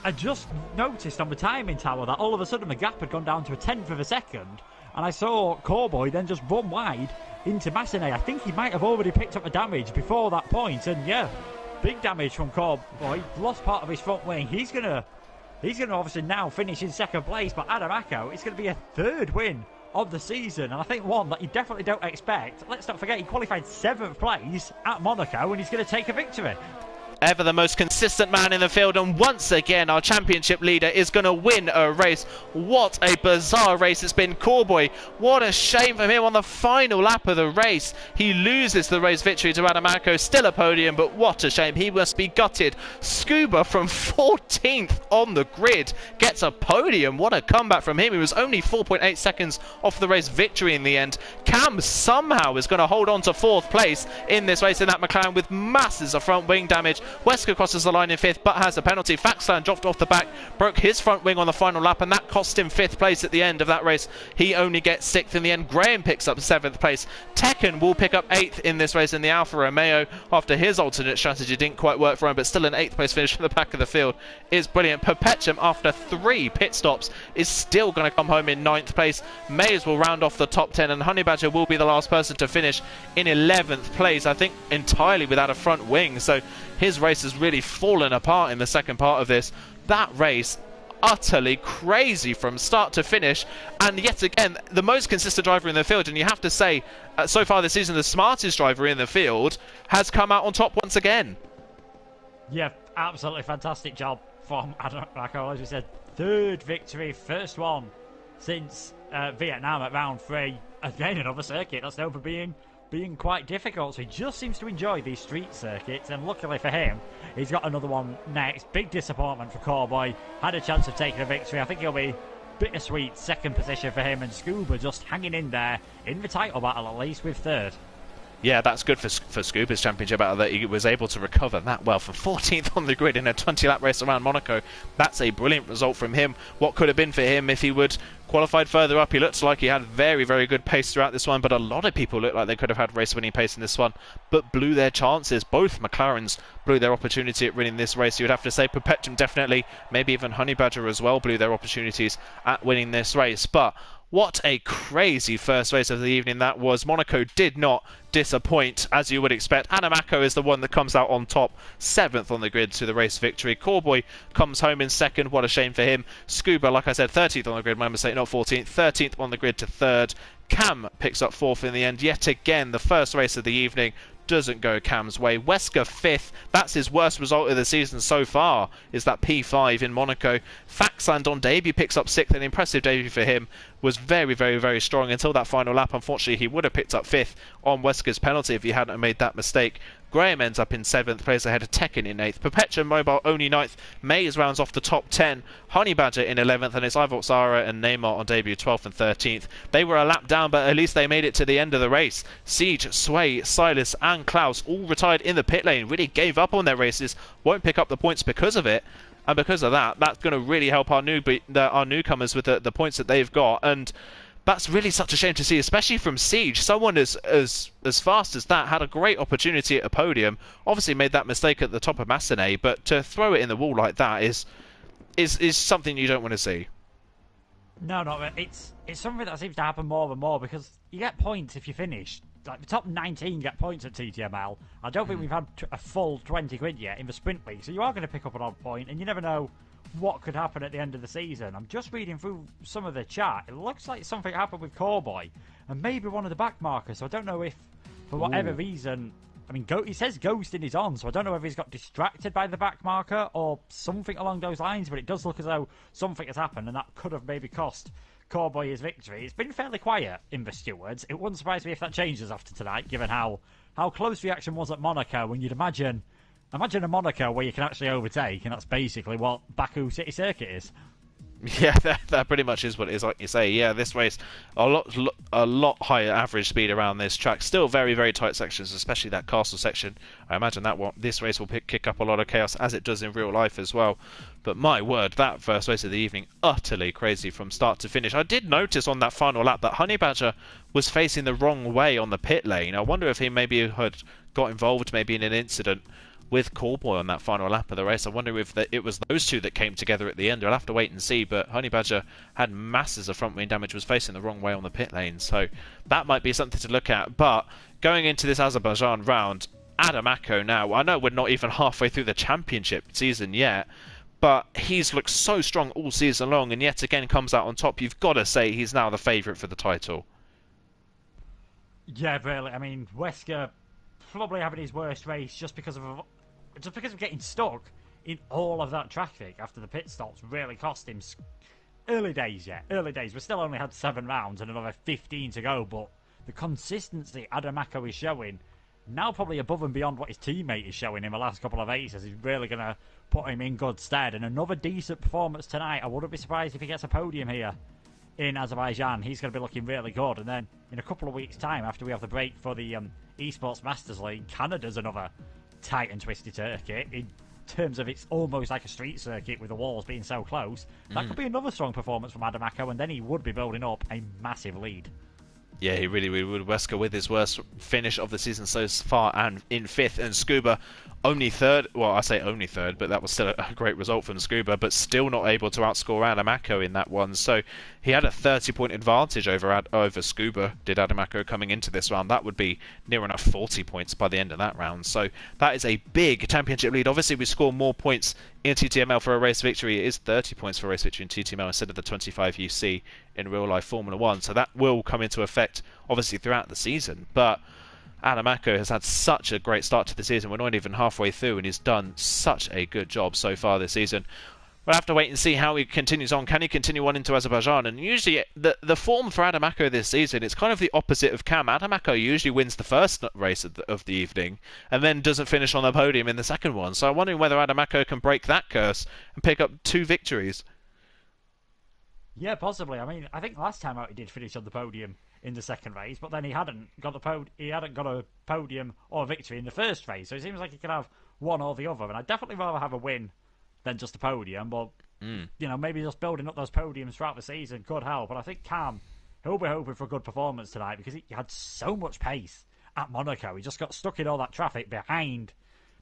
I just noticed on the timing tower that all of a sudden the gap had gone down to a tenth of a second, and I saw Callboy then just run wide into Massenet. I think he might have already picked up the damage before that point, and yeah, big damage from Callboy. Lost part of his front wing. He's gonna obviously now finish in second place, but Monaco, it's going to be a third win of the season, and I think one that you definitely don't expect. Let's not forget he qualified 7th place at Monaco, and he's going to take a victory. Ever the most consistent man in the field, and once again our championship leader is going to win a race. What a bizarre race it's been. Callboy, what a shame for him on the final lap of the race. He loses the race victory to Monaco, still a podium, but what a shame. He must be gutted. Scuba from 14th on the grid gets a podium. What a comeback from him. He was only 4.8 seconds off the race victory in the end. Cam somehow is going to hold on to 4th place in this race in that McLaren with masses of front wing damage. Wesker crosses the line in 5th, but has a penalty. Faxland dropped off the back, broke his front wing on the final lap, and that cost him 5th place at the end of that race. He only gets 6th in the end. Graham picks up 7th place. Tekken will pick up 8th in this race in the Alfa Romeo after his alternate strategy didn't quite work for him, but still an 8th place finish from the back of the field is brilliant. Perpetuum, after 3 pit stops, is still going to come home in 9th place. Mays will round off the top 10, and Honey Badger will be the last person to finish in 11th place, I think entirely without a front wing. So his race has really fallen apart in the second part of this. That race, utterly crazy from start to finish, and yet again the most consistent driver in the field, and you have to say so far this season the smartest driver in the field has come out on top once again. Yeah, absolutely fantastic job from Monaco. As we said, 3rd victory, first one since Vietnam at round 3. Again, another circuit that's known for being quite difficult, so he just seems to enjoy these street circuits, and luckily for him he's got another one next. Big disappointment for Callboy, had a chance of taking a victory. I think he'll be bittersweet 2nd position for him, and Scuba just hanging in there in the title battle, at least with 3rd. Yeah, that's good for Scuba's championship battle, that he was able to recover that well from 14th on the grid in a 20-lap race around Monaco. That's a brilliant result from him. What could have been for him if he would qualified further up? He looks like he had very, very good pace throughout this one, but a lot of people look like they could have had race-winning pace in this one, but blew their chances. Both McLarens blew their opportunity at winning this race. You would have to say Perpetuum definitely, maybe even Honey Badger as well, blew their opportunities at winning this race. But what a crazy first race of the evening that was. Monaco did not disappoint, as you would expect. Monaco is the one that comes out on top, 7th on the grid to the race victory. Callboy comes home in 2nd. What a shame for him. Scuba, like I said, 13th on the grid, my mistake, not 14th. 13th on the grid to 3rd. Cam picks up 4th in the end. Yet again, the first race of the evening doesn't go Cam's way. Wesker 5th. That's his worst result of the season so far, is that P5 in Monaco. Faxland on debut picks up 6th. An impressive debut for him. Was very, very, very strong until that final lap. Unfortunately, he would have picked up 5th on Wesker's penalty if he hadn't made that mistake. Graham ends up in 7th place ahead of Tekken in 8th. Perpetuum Mobile only 9th. Mays rounds off the top 10. Honey Badger in 11th, and it's Ivor Zara and Neymar on debut 12th and 13th. They were a lap down, but at least they made it to the end of the race. Siege, Sway, Silas and Klaus all retired in the pit lane. Really gave up on their races. Won't pick up the points because of it. And because of that, that's going to really help our newcomers with the points that they've got. And that's really such a shame to see, especially from Siege. Someone as fast as that had a great opportunity at a podium. Obviously made that mistake at the top of Massenet, but to throw it in the wall like that is something you don't want to see. No, it's something that seems to happen more and more, because you get points if you finish. Like the top 19 get points at TTML. I don't think we've had a full 20 grid yet in the sprint league, so you are going to pick up an odd point, and you never know what could happen at the end of the season. I'm just reading through some of the chat. It looks like something happened with Callboy and maybe one of the back markers, so I don't know if for whatever reason, I mean, he says ghosting is on, so I don't know if he's got distracted by the back marker or something along those lines, but it does look as though something has happened, and that could have maybe cost Callboy his victory. It's been fairly quiet in the stewards. It wouldn't surprise me if that changes after tonight, given how close the action was at Monaco, when you'd imagine a Monaco where you can actually overtake, and that's basically what Baku City Circuit is. Yeah, that pretty much is what it is, like you say. Yeah, this race, a lot higher average speed around this track. Still very, very tight sections, especially that castle section. I imagine this race will kick up a lot of chaos, as it does in real life as well. But my word, that first race of the evening, utterly crazy from start to finish. I did notice on that final lap that Honey Badger was facing the wrong way on the pit lane. I wonder if he maybe had got involved maybe in an incident with Callboy on that final lap of the race. I wonder if it was those two that came together at the end. We'll have to wait and see, but Honey Badger had masses of front wing damage, was facing the wrong way on the pit lane, so that might be something to look at. But going into this Azerbaijan round, Adamako now, I know we're not even halfway through the championship season yet, but he's looked so strong all season long, and yet again comes out on top. You've got to say he's now the favourite for the title. Yeah, really. I mean, Wesker probably having his worst race just because of getting stuck in all of that traffic after the pit stops really cost him. Early days, yeah. Early days. We still only had 7 rounds and another 15 to go, but the consistency Adamako is showing, now probably above and beyond what his teammate is showing in the last couple of races, is really going to put him in good stead. And another decent performance tonight. I wouldn't be surprised if he gets a podium here in Azerbaijan. He's going to be looking really good. And then in a couple of weeks' time, after we have the break for the Esports Masters League, Canada's another tight and twisty circuit in terms of it's almost like a street circuit with the walls being so close. That could be another strong performance from Adamako, and then he would be building up a massive lead. Yeah, he really would. Wesker with his worst finish of the season so far, and in 5th, and Scuba only 3rd. Well, I say only 3rd, but that was still a great result from Scuba, but still not able to outscore Adamako in that one. So he had a 30-point advantage over Scuba, did Adamako, coming into this round. That would be near enough 40 points by the end of that round. So that is a big championship lead. Obviously, we score more points in TTML for a race victory. It is 30 points for a race victory in TTML instead of the 25 you see in real-life Formula 1. So that will come into effect, obviously, throughout the season. But Adamako has had such a great start to the season. We're not even halfway through, and he's done such a good job so far this season. We'll have to wait and see how he continues on. Can he continue on into Azerbaijan? And usually, the form for Adamako this season, it's kind of the opposite of Cam. Adamako usually wins the first race of the evening, and then doesn't finish on the podium in the second one. So I'm wondering whether Adamako can break that curse and pick up 2 victories. Yeah, possibly. I mean, I think last time out he did finish on the podium in the second race, but then he hadn't got a podium or a victory in the first race. So it seems like he could have one or the other. And I'd definitely rather have a win than just a podium. But you know, maybe just building up those podiums throughout the season could help. But I think Cam, he'll be hoping for a good performance tonight because he had so much pace at Monaco. He just got stuck in all that traffic behind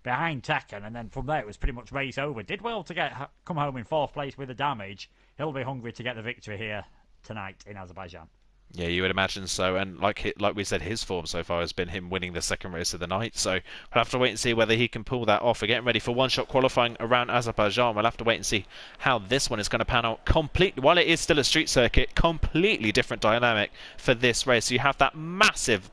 Tekken, and then from there it was pretty much race over. Did well to come home in 4th place with the damage. He'll be hungry to get the victory here tonight in Azerbaijan. Yeah, you would imagine so, and like we said, his form so far has been him winning the second race of the night, so we'll have to wait and see whether he can pull that off. We're getting ready for one-shot qualifying around Azerbaijan. We'll have to wait and see how this one is going to pan out completely. While it is still a street circuit, completely different dynamic for this race. You have that massive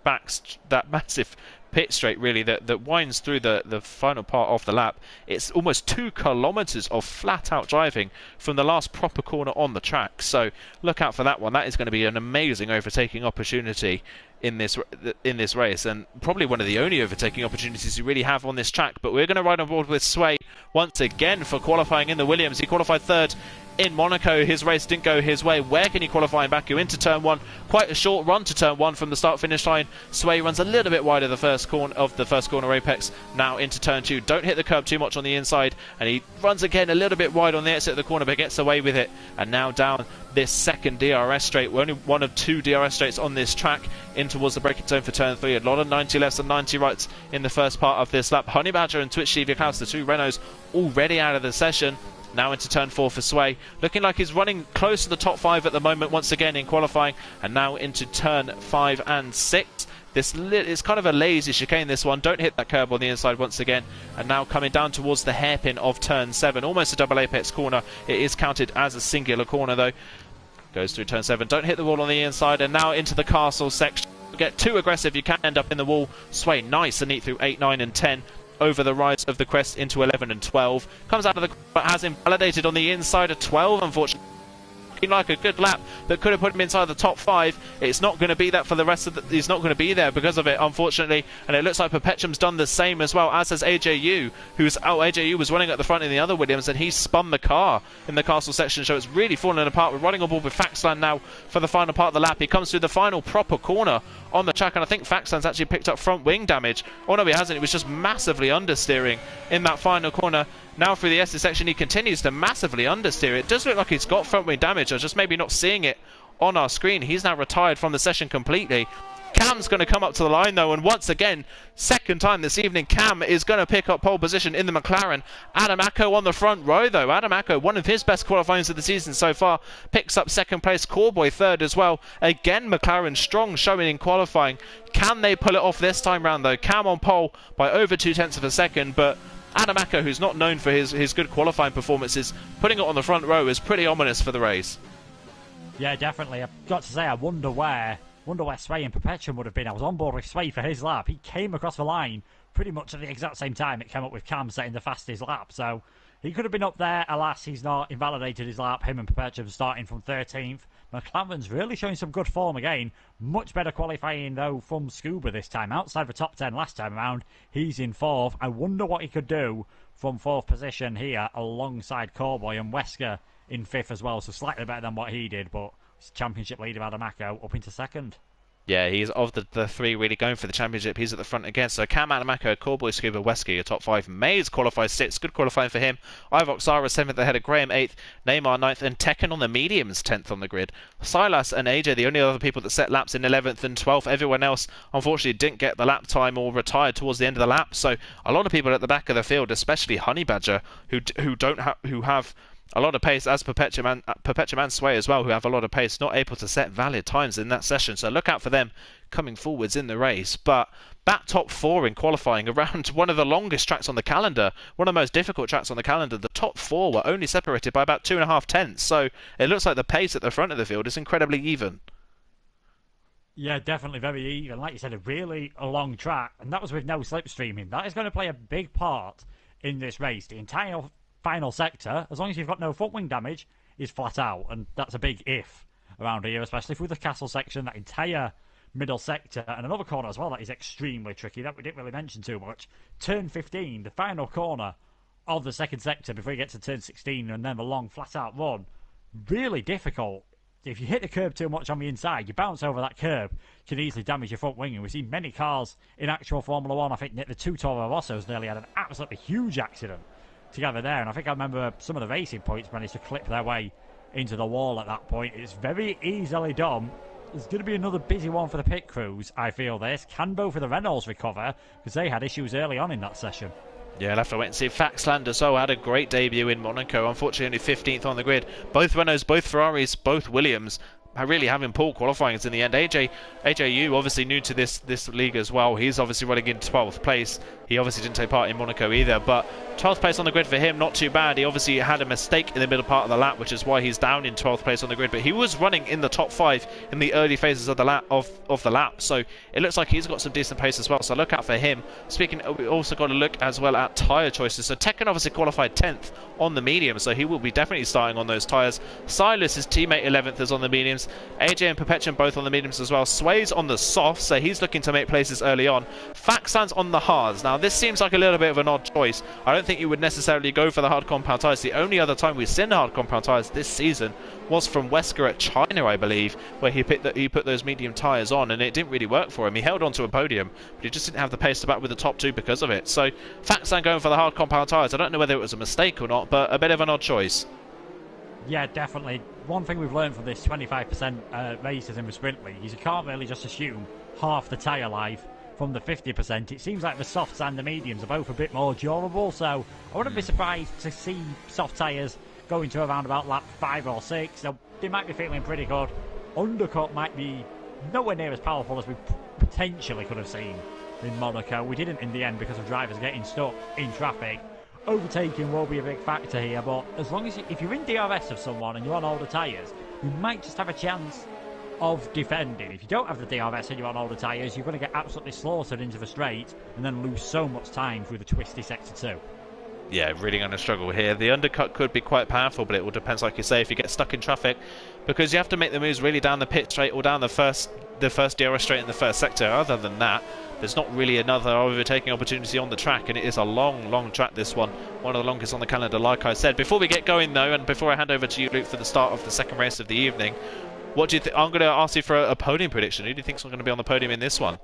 pit straight, really, that winds through the final part of the lap. It's almost 2 kilometers of flat-out driving from the last proper corner on the track, so look out for that one. That is going to be an amazing overtaking opportunity in this race, and probably one of the only overtaking opportunities you really have on this track. But we're going to ride on board with Sway once again for qualifying in the Williams. He qualified 3rd in Monaco. His race didn't go his way. Where can he qualify in Baku? Into turn 1. Quite a short run to turn 1 from the start-finish line. Sway runs a little bit wide of the first corner apex. Now into turn 2. Don't hit the curb too much on the inside, and he runs again a little bit wide on the exit of the corner, but gets away with it. And now down this second DRS straight. We're only one of 2 DRS straights on this track in towards the braking zone for turn 3. A lot of 90 lefts and 90 rights in the first part of this lap. Honey Badger and Twitch TV Klaus, the 2 Renaults, already out of the session. Now into turn 4 for Sway. Looking like he's running close to the top 5 at the moment once again in qualifying. And now into turn 5 and 6. It's kind of a lazy chicane, this one. Don't hit that curb on the inside once again. And now coming down towards the hairpin of turn 7. Almost a double apex corner. It is counted as a singular corner though. Goes through turn 7. Don't hit the wall on the inside. And now into the castle section. Get too aggressive, you can end up in the wall. Sway nice and neat through 8, 9 and 10. Over the rise of the crest into 11 and 12. Comes out of the, but has invalidated on the inside of 12, unfortunately. been like a good lap that could have put him inside the top 5. It's not going to be that for the rest of the... He's not going to be there because of it, unfortunately. And it looks like Perpetuum's done the same as well, as has AJU, who's... Oh, AJU was running at the front in the other Williams, and he spun the car in the castle section, so it's really falling apart. We're running on board with Faxland now for the final part of the lap. He comes through the final proper corner on the track, and I think Faxland's actually picked up front wing damage. Oh no, he hasn't. He was just massively understeering in that final corner. Now through the S section, he continues to massively understeer. It does look like he's got front wing damage. I'm just maybe not seeing it on our screen. He's now retired from the session completely. Cam's going to come up to the line though, and once again, second time this evening, Cam is going to pick up pole position in the McLaren. Adam Acko on the front row though. Adam Acko, one of his best qualifyings of the season so far, picks up second place. Corboy third as well. Again, McLaren strong showing in qualifying. Can they pull it off this time round though? Cam on pole by over 0.2 of a second, but Adam Acko, who's not known for his good qualifying performances, putting it on the front row is pretty ominous for the race. Yeah, definitely. I've got to say, I wonder where Sway and Perpetuum would have been. I was on board with Sway for his lap. He came across the line pretty much at the exact same time it came up with Cam setting the fastest lap. So he could have been up there. Alas, he's not invalidated his lap. Him and Perpetuum starting from 13th. McLaren's really showing some good form again. Much better qualifying, though, from Scuba this time. Outside the top 10 last time around, he's in 4th. I wonder what he could do from 4th position here alongside Corboy, and Wesker in 5th as well. So slightly better than what he did, but championship leader Adam Acko up into 2nd. Yeah, he's of the 3 really going for the championship. He's at the front again. So Cam, Adam Acko, Corboy, Scuba, Wesker, your top 5. Mays qualifies 6th. Good qualifying for him. Ivox Zara 7th ahead of Graham 8th. Neymar 9th. And Tekken on the mediums 10th on the grid. Silas and AJ, the only other people that set laps in 11th and 12th. Everyone else, unfortunately, didn't get the lap time or retired towards the end of the lap. So a lot of people at the back of the field, especially Honey Badger, who have a lot of pace, as Perpetuum and Sway as well, who have a lot of pace, not able to set valid times in that session. So look out for them coming forwards in the race. But that top 4 in qualifying around one of the longest tracks on the calendar, one of the most difficult tracks on the calendar, the top 4 were only separated by about 2.5 tenths. So it looks like the pace at the front of the field is incredibly even. Yeah, definitely very even. Like you said, a long track, and that was with no slipstreaming. That is going to play a big part in this race. The entire final sector, as long as you've got no front wing damage, is flat out, and that's a big if around here, especially through the castle section, that entire middle sector, and another corner as well that is extremely tricky that we didn't really mention too much. Turn 15, the final corner of the second sector before you get to turn 16, and then the long flat out run. Really difficult. If you hit the curb too much on the inside, you bounce over that curb, can easily damage your front wing. And we've seen many cars in actual Formula 1. I think the two Toro Rossos nearly had an absolutely huge accident together there, and I think I remember some of the racing points managed to clip their way into the wall at that point. It's very easily done. There's going to be another busy one for the pit crews, I feel this. Can both of the Renaults recover? Because they had issues early on in that session. Yeah, I'll have to wait and see. Faxland as well had a great debut in Monaco. Unfortunately, only 15th on the grid. Both Renaults, both Ferraris, both Williams really having poor qualifying in the end. AJU obviously new to this league as well. He's obviously running in 12th place. He obviously didn't take part in Monaco either, but 12th place on the grid for him, not too bad. He obviously had a mistake in the middle part of the lap, which is why he's down in 12th place on the grid, but he was running in the top 5 in the early phases of the lap, so it looks like he's got some decent pace as well, so look out for him. Speaking, we also got to look as well at tyre choices. So Tekken obviously qualified 10th on the medium, so he will be definitely starting on those tyres. Silas, his teammate, 11th is on the mediums. AJ and Perpetuum both on the mediums as well. Sway's on the soft, so he's looking to make places early on. Faxland's on the hards. Now this seems like a little bit of an odd choice. I don't think you would necessarily go for the hard compound tyres. The only other time we've seen hard compound tyres this season was from Wesker at China, I believe, where he put those medium tyres on, and it didn't really work for him. He held on to a podium, but he just didn't have the pace to back with the top 2 because of it. So Faxland going for the hard compound tyres. I don't know whether it was a mistake or not, but a bit of an odd choice. Yeah, definitely. One thing we've learned from this 25% races in the sprint league is you can't really just assume half the tyre life from the 50%. It seems like the softs and the mediums are both a bit more durable, so I wouldn't be surprised to see soft tyres going to around about lap 5 or 6. So they might be feeling pretty good. Undercut might be nowhere near as powerful as we potentially could have seen in Monaco. We didn't in the end because of drivers getting stuck in traffic. Overtaking will be a big factor here, but as long as if you're in DRS of someone and you're on older tyres, you might just have a chance of defending. If you don't have the DRS and you're on older tyres, you're going to get absolutely slaughtered into the straight and then lose so much time through the twisty sector 2. Yeah, really going to struggle here. The undercut could be quite powerful, but it all depends, like you say, if you get stuck in traffic, because you have to make the moves really down the pit straight or down the first DRS straight in the first sector. Other than that, there's not really another overtaking opportunity on the track, and it is a long track, this one of the longest on the calendar, like I said. Before we get going though, and before I hand over to you, Luke, for the start of the second race of the evening, what do you think? I'm going to ask you for a podium prediction. Who do you think is going to be on the podium in this one?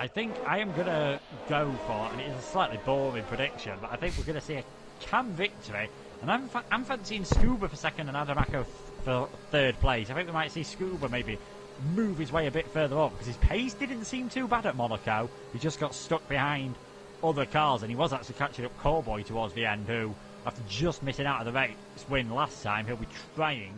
I think I am going to go for, and it is a slightly boring prediction, but I think we're going to see a Cam victory, and I'm fancying Scuba for second and Adamako for third place. I think we might see Scuba maybe move his way a bit further up, because his pace didn't seem too bad at Monaco. He just got stuck behind other cars, and he was actually catching up Cowboy towards the end, who, after just missing out of the race win last time, he'll be trying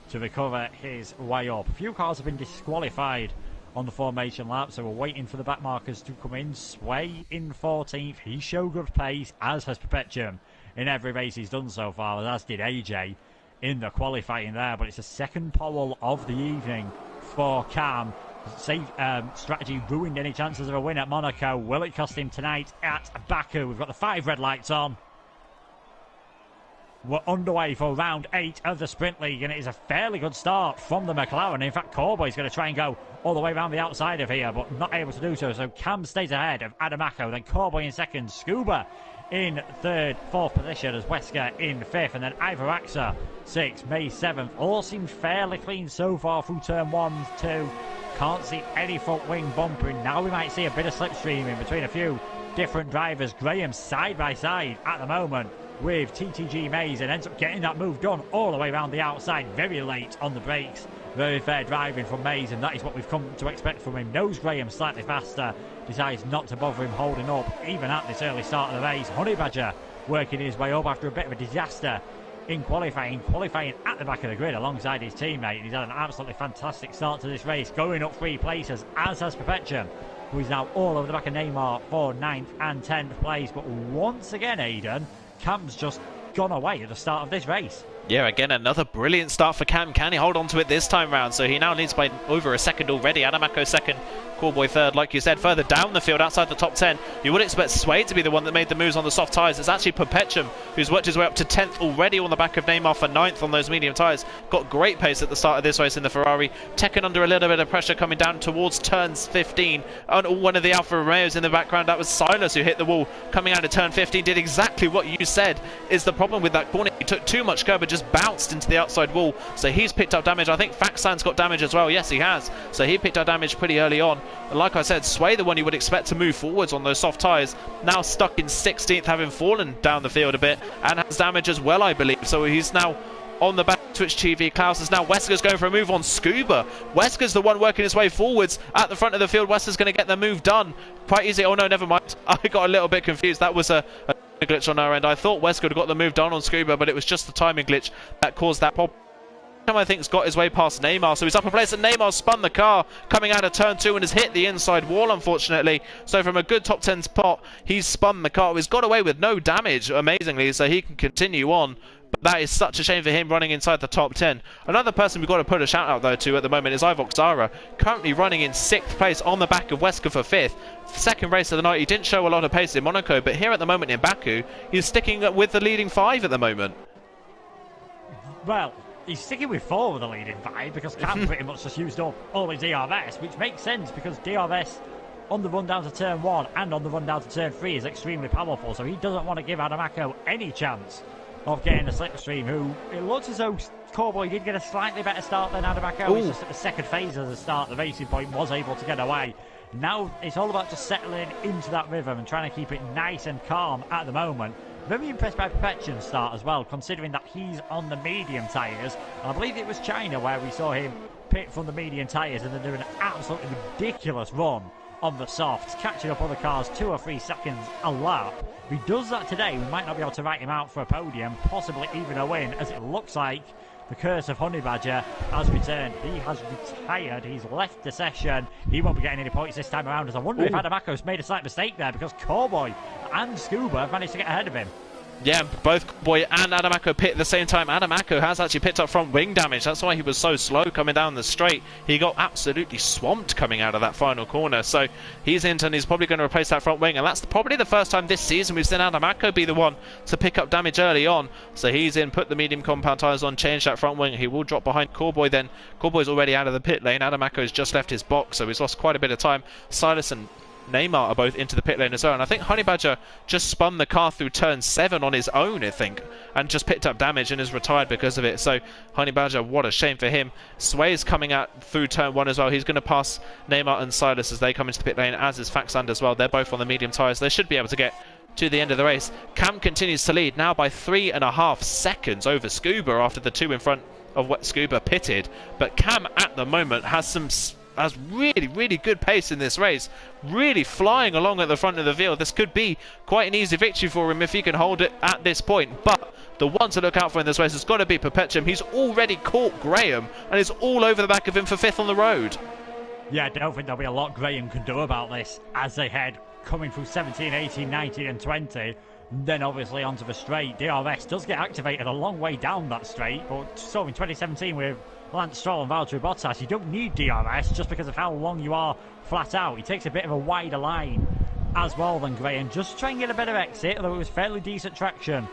to recover his way up. A few cars have been disqualified on the formation lap, so we're waiting for the back markers to come in. Sway in 14th, he showed good pace, as has Perpetuum in every race he's done so far, as did AJ in the qualifying there. But it's the second pole of the evening for Cam. Safe strategy ruined any chances of a win at Monaco. Will it cost him tonight at Baku? We've got the 5 red lights on. We're underway for round 8 of the Sprint League, and it is a fairly good start from the McLaren. In fact, Cowboy's going to try and go all the way around the outside of here, but not able to do so. So Cam stays ahead of Adamako, then Cowboy in second, Scuba in third, fourth position as Wesker in fifth, and then Ivaraxa 6th, May 7th. All seems fairly clean so far through turn 1, 2. Can't see any front wing bumping. Now we might see a bit of slipstreaming between a few different drivers. Graham side by side at the moment with TTG Mays, and ends up getting that move done all the way around the outside, very late on the brakes. Very fair driving from Mays, and that is what we've come to expect from him. Knows Graham slightly faster, decides not to bother him holding up even at this early start of the race. Honey Badger working his way up after a bit of a disaster in qualifying at the back of the grid alongside his teammate. He's had an absolutely fantastic start to this race, going up 3 places, as has Perpetuum, who is now all over the back of Neymar for 9th and 10th place. But once again, Aidan, Cam's just gone away at the start of this race. Yeah, again, another brilliant start for Cam. Can he hold on to it this time round? So he now leads by over a second already. Adamako second, Cowboy third. Like you said, further down the field, outside the top 10, you would expect Sway to be the one that made the moves on the soft tyres. It's actually Perpetuum who's worked his way up to 10th already on the back of Neymar for 9th on those medium tyres. Got great pace at the start of this race in the Ferrari. Tekken under a little bit of pressure coming down towards turns 15. And one of the Alfa Romeos in the background, that was Silas, who hit the wall coming out of turn 15. Did exactly what you said is the problem with that corner. He took too much curb and just bounced into the outside wall, so he's picked up damage. I think Faxan's got damage as well. Yes, he has. So he picked up damage pretty early on. And like I said, Sway, the one you would expect to move forwards on those soft tyres, now stuck in 16th, having fallen down the field a bit, and has damage as well, I believe. So he's now on the back Twitch TV. Klaus is now, Wesker's going for a move on Scuba. Wesker's the one working his way forwards at the front of the field. Wesker's going to get the move done quite easy. Oh no, never mind. I got a little bit confused. That was a glitch on our end. I thought Wesker had got the move done on Scuba, but it was just the timing glitch that caused that pop. I think has got his way past Neymar, so he's up a place, and Neymar spun the car coming out of turn 2 and has hit the inside wall, unfortunately. So from a good top 10 spot, he's spun the car. He's got away with no damage, amazingly, so he can continue on. But that is such a shame for him, running inside the top 10. Another person we've got to put a shout out though to at the moment is Ivox Zara, currently running in 6th place on the back of Wesker for 5th. Second race of the night. He didn't show a lot of pace in Monaco, but here at the moment in Baku, he's sticking with the leading 5 at the moment. Well, he's sticking with 4 of the leading 5 because Cam pretty much just used up all his DRS, which makes sense because DRS on the run down to turn 1 and on the run down to turn 3 is extremely powerful, so he doesn't want to give Adamako any chance of getting the slipstream, who it looks as though Cowboy did get a slightly better start than Adamako. It's just at the second phase of the start, the Racing Point was able to get away. Now it's all about just settling into that rhythm and trying to keep it nice and calm at the moment. Very impressed by Perpetuum's start as well, considering that he's on the medium tyres. I believe it was China where we saw him pit from the medium tyres and then do an absolutely ridiculous run on the softs, catching up other cars 2 or 3 seconds a lap. If he does that today, we might not be able to write him out for a podium, possibly even a win, as it looks like the curse of Honey Badger has returned. He has retired. He's left the session. He won't be getting any points this time around, as I wonder if Adamako's made a slight mistake there, because Cowboy and Scuba have managed to get ahead of him. Yeah, both Boy and Adamako pit at the same time. Adamako has actually picked up front wing damage. That's why he was so slow coming down the straight. He got absolutely swamped coming out of that final corner. So he's into, and he's probably going to replace that front wing. And that's probably the first time this season we've seen Adamako be the one to pick up damage early on. So he's in, put the medium compound tyres on, change that front wing. He will drop behind Coreboy then. Coreboy's already out of the pit lane. Adamako's just left his box, so he's lost quite a bit of time. Silas and Neymar are both into the pit lane as well, and I think Honey Badger just spun the car through turn 7 on his own, I think, and just picked up damage and is retired because of it. So Honey Badger, what a shame for him. Sway's coming out through turn 1 as well. He's going to pass Neymar and Silas as they come into the pit lane, as is Faxand as well. They're both on the medium tyres. They should be able to get to the end of the race. Cam continues to lead now by 3.5 seconds over Scuba after the 2 in front of what Scuba pitted, but Cam at the moment has really good pace in this race, really flying along at the front of the field. This could be quite an easy victory for him if he can hold it at this point, but the one to look out for in this race has got to be Perpetuum. He's already caught Graham and is all over the back of him for 5th on the road. Yeah, I don't think there'll be a lot Graham can do about this as they head coming through 17, 18, 19 and 20. Then obviously onto the straight. DRS does get activated a long way down that straight, but so in 2017 with Lance Stroll and Valtteri Bottas, you don't need DRS just because of how long you are flat out. He takes a bit of a wider line as well than Graham, just trying to get a better exit, although it was fairly decent traction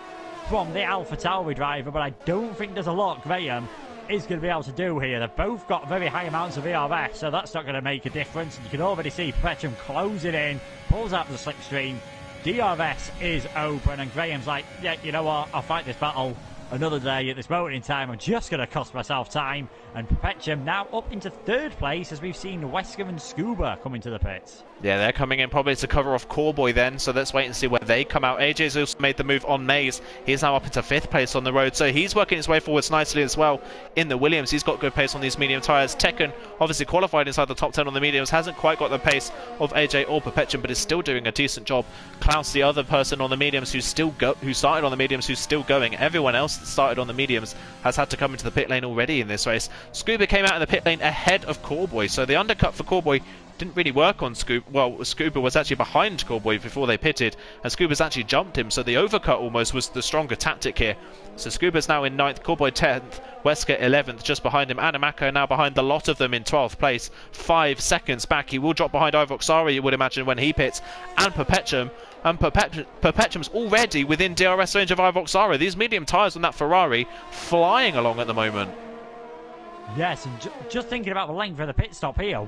from the AlphaTauri driver, but I don't think there's a lot Graham is going to be able to do here. They've both got very high amounts of ERS, so that's not going to make a difference. And you can already see Perpetuum closing in, pulls out the slipstream. DRS is open, and Graham's like, yeah, you know what, I'll fight this battle another day. At this moment in time, I'm just going to cost myself time. And Perpetuum now up into 3rd place as we've seen Wesker and Scuba come into the pits. Yeah, they're coming in probably to cover off Coreboy then, so let's wait and see where they come out. AJ's also made the move on Maze. He's now up into 5th place on the road, so he's working his way forwards nicely as well in the Williams. He's got good pace on these medium tyres. Tekken obviously qualified inside the top 10 on the mediums, hasn't quite got the pace of AJ or Perpetuum, but is still doing a decent job. Klaus, the other person on the mediums who started on the mediums, who's still going. Everyone else that started on the mediums has had to come into the pit lane already in this race. Scuba came out in the pit lane ahead of Coreboy, so the undercut for Coreboy didn't really work on Scuba. Well, Scuba was actually behind Coreboy before they pitted, and Scuba's actually jumped him, so the overcut almost was the stronger tactic here. So Scuba's now in 9th, Coreboy 10th, Wesker 11th, just behind him. Adamako now behind the lot of them in 12th place, 5 seconds back. He will drop behind Ivoxara, you would imagine, when he pits, and Perpetuum. And Perpetuum's already within DRS range of Ivoxara. These medium tyres on that Ferrari flying along at the moment. Yes, and just thinking about the length of the pit stop here,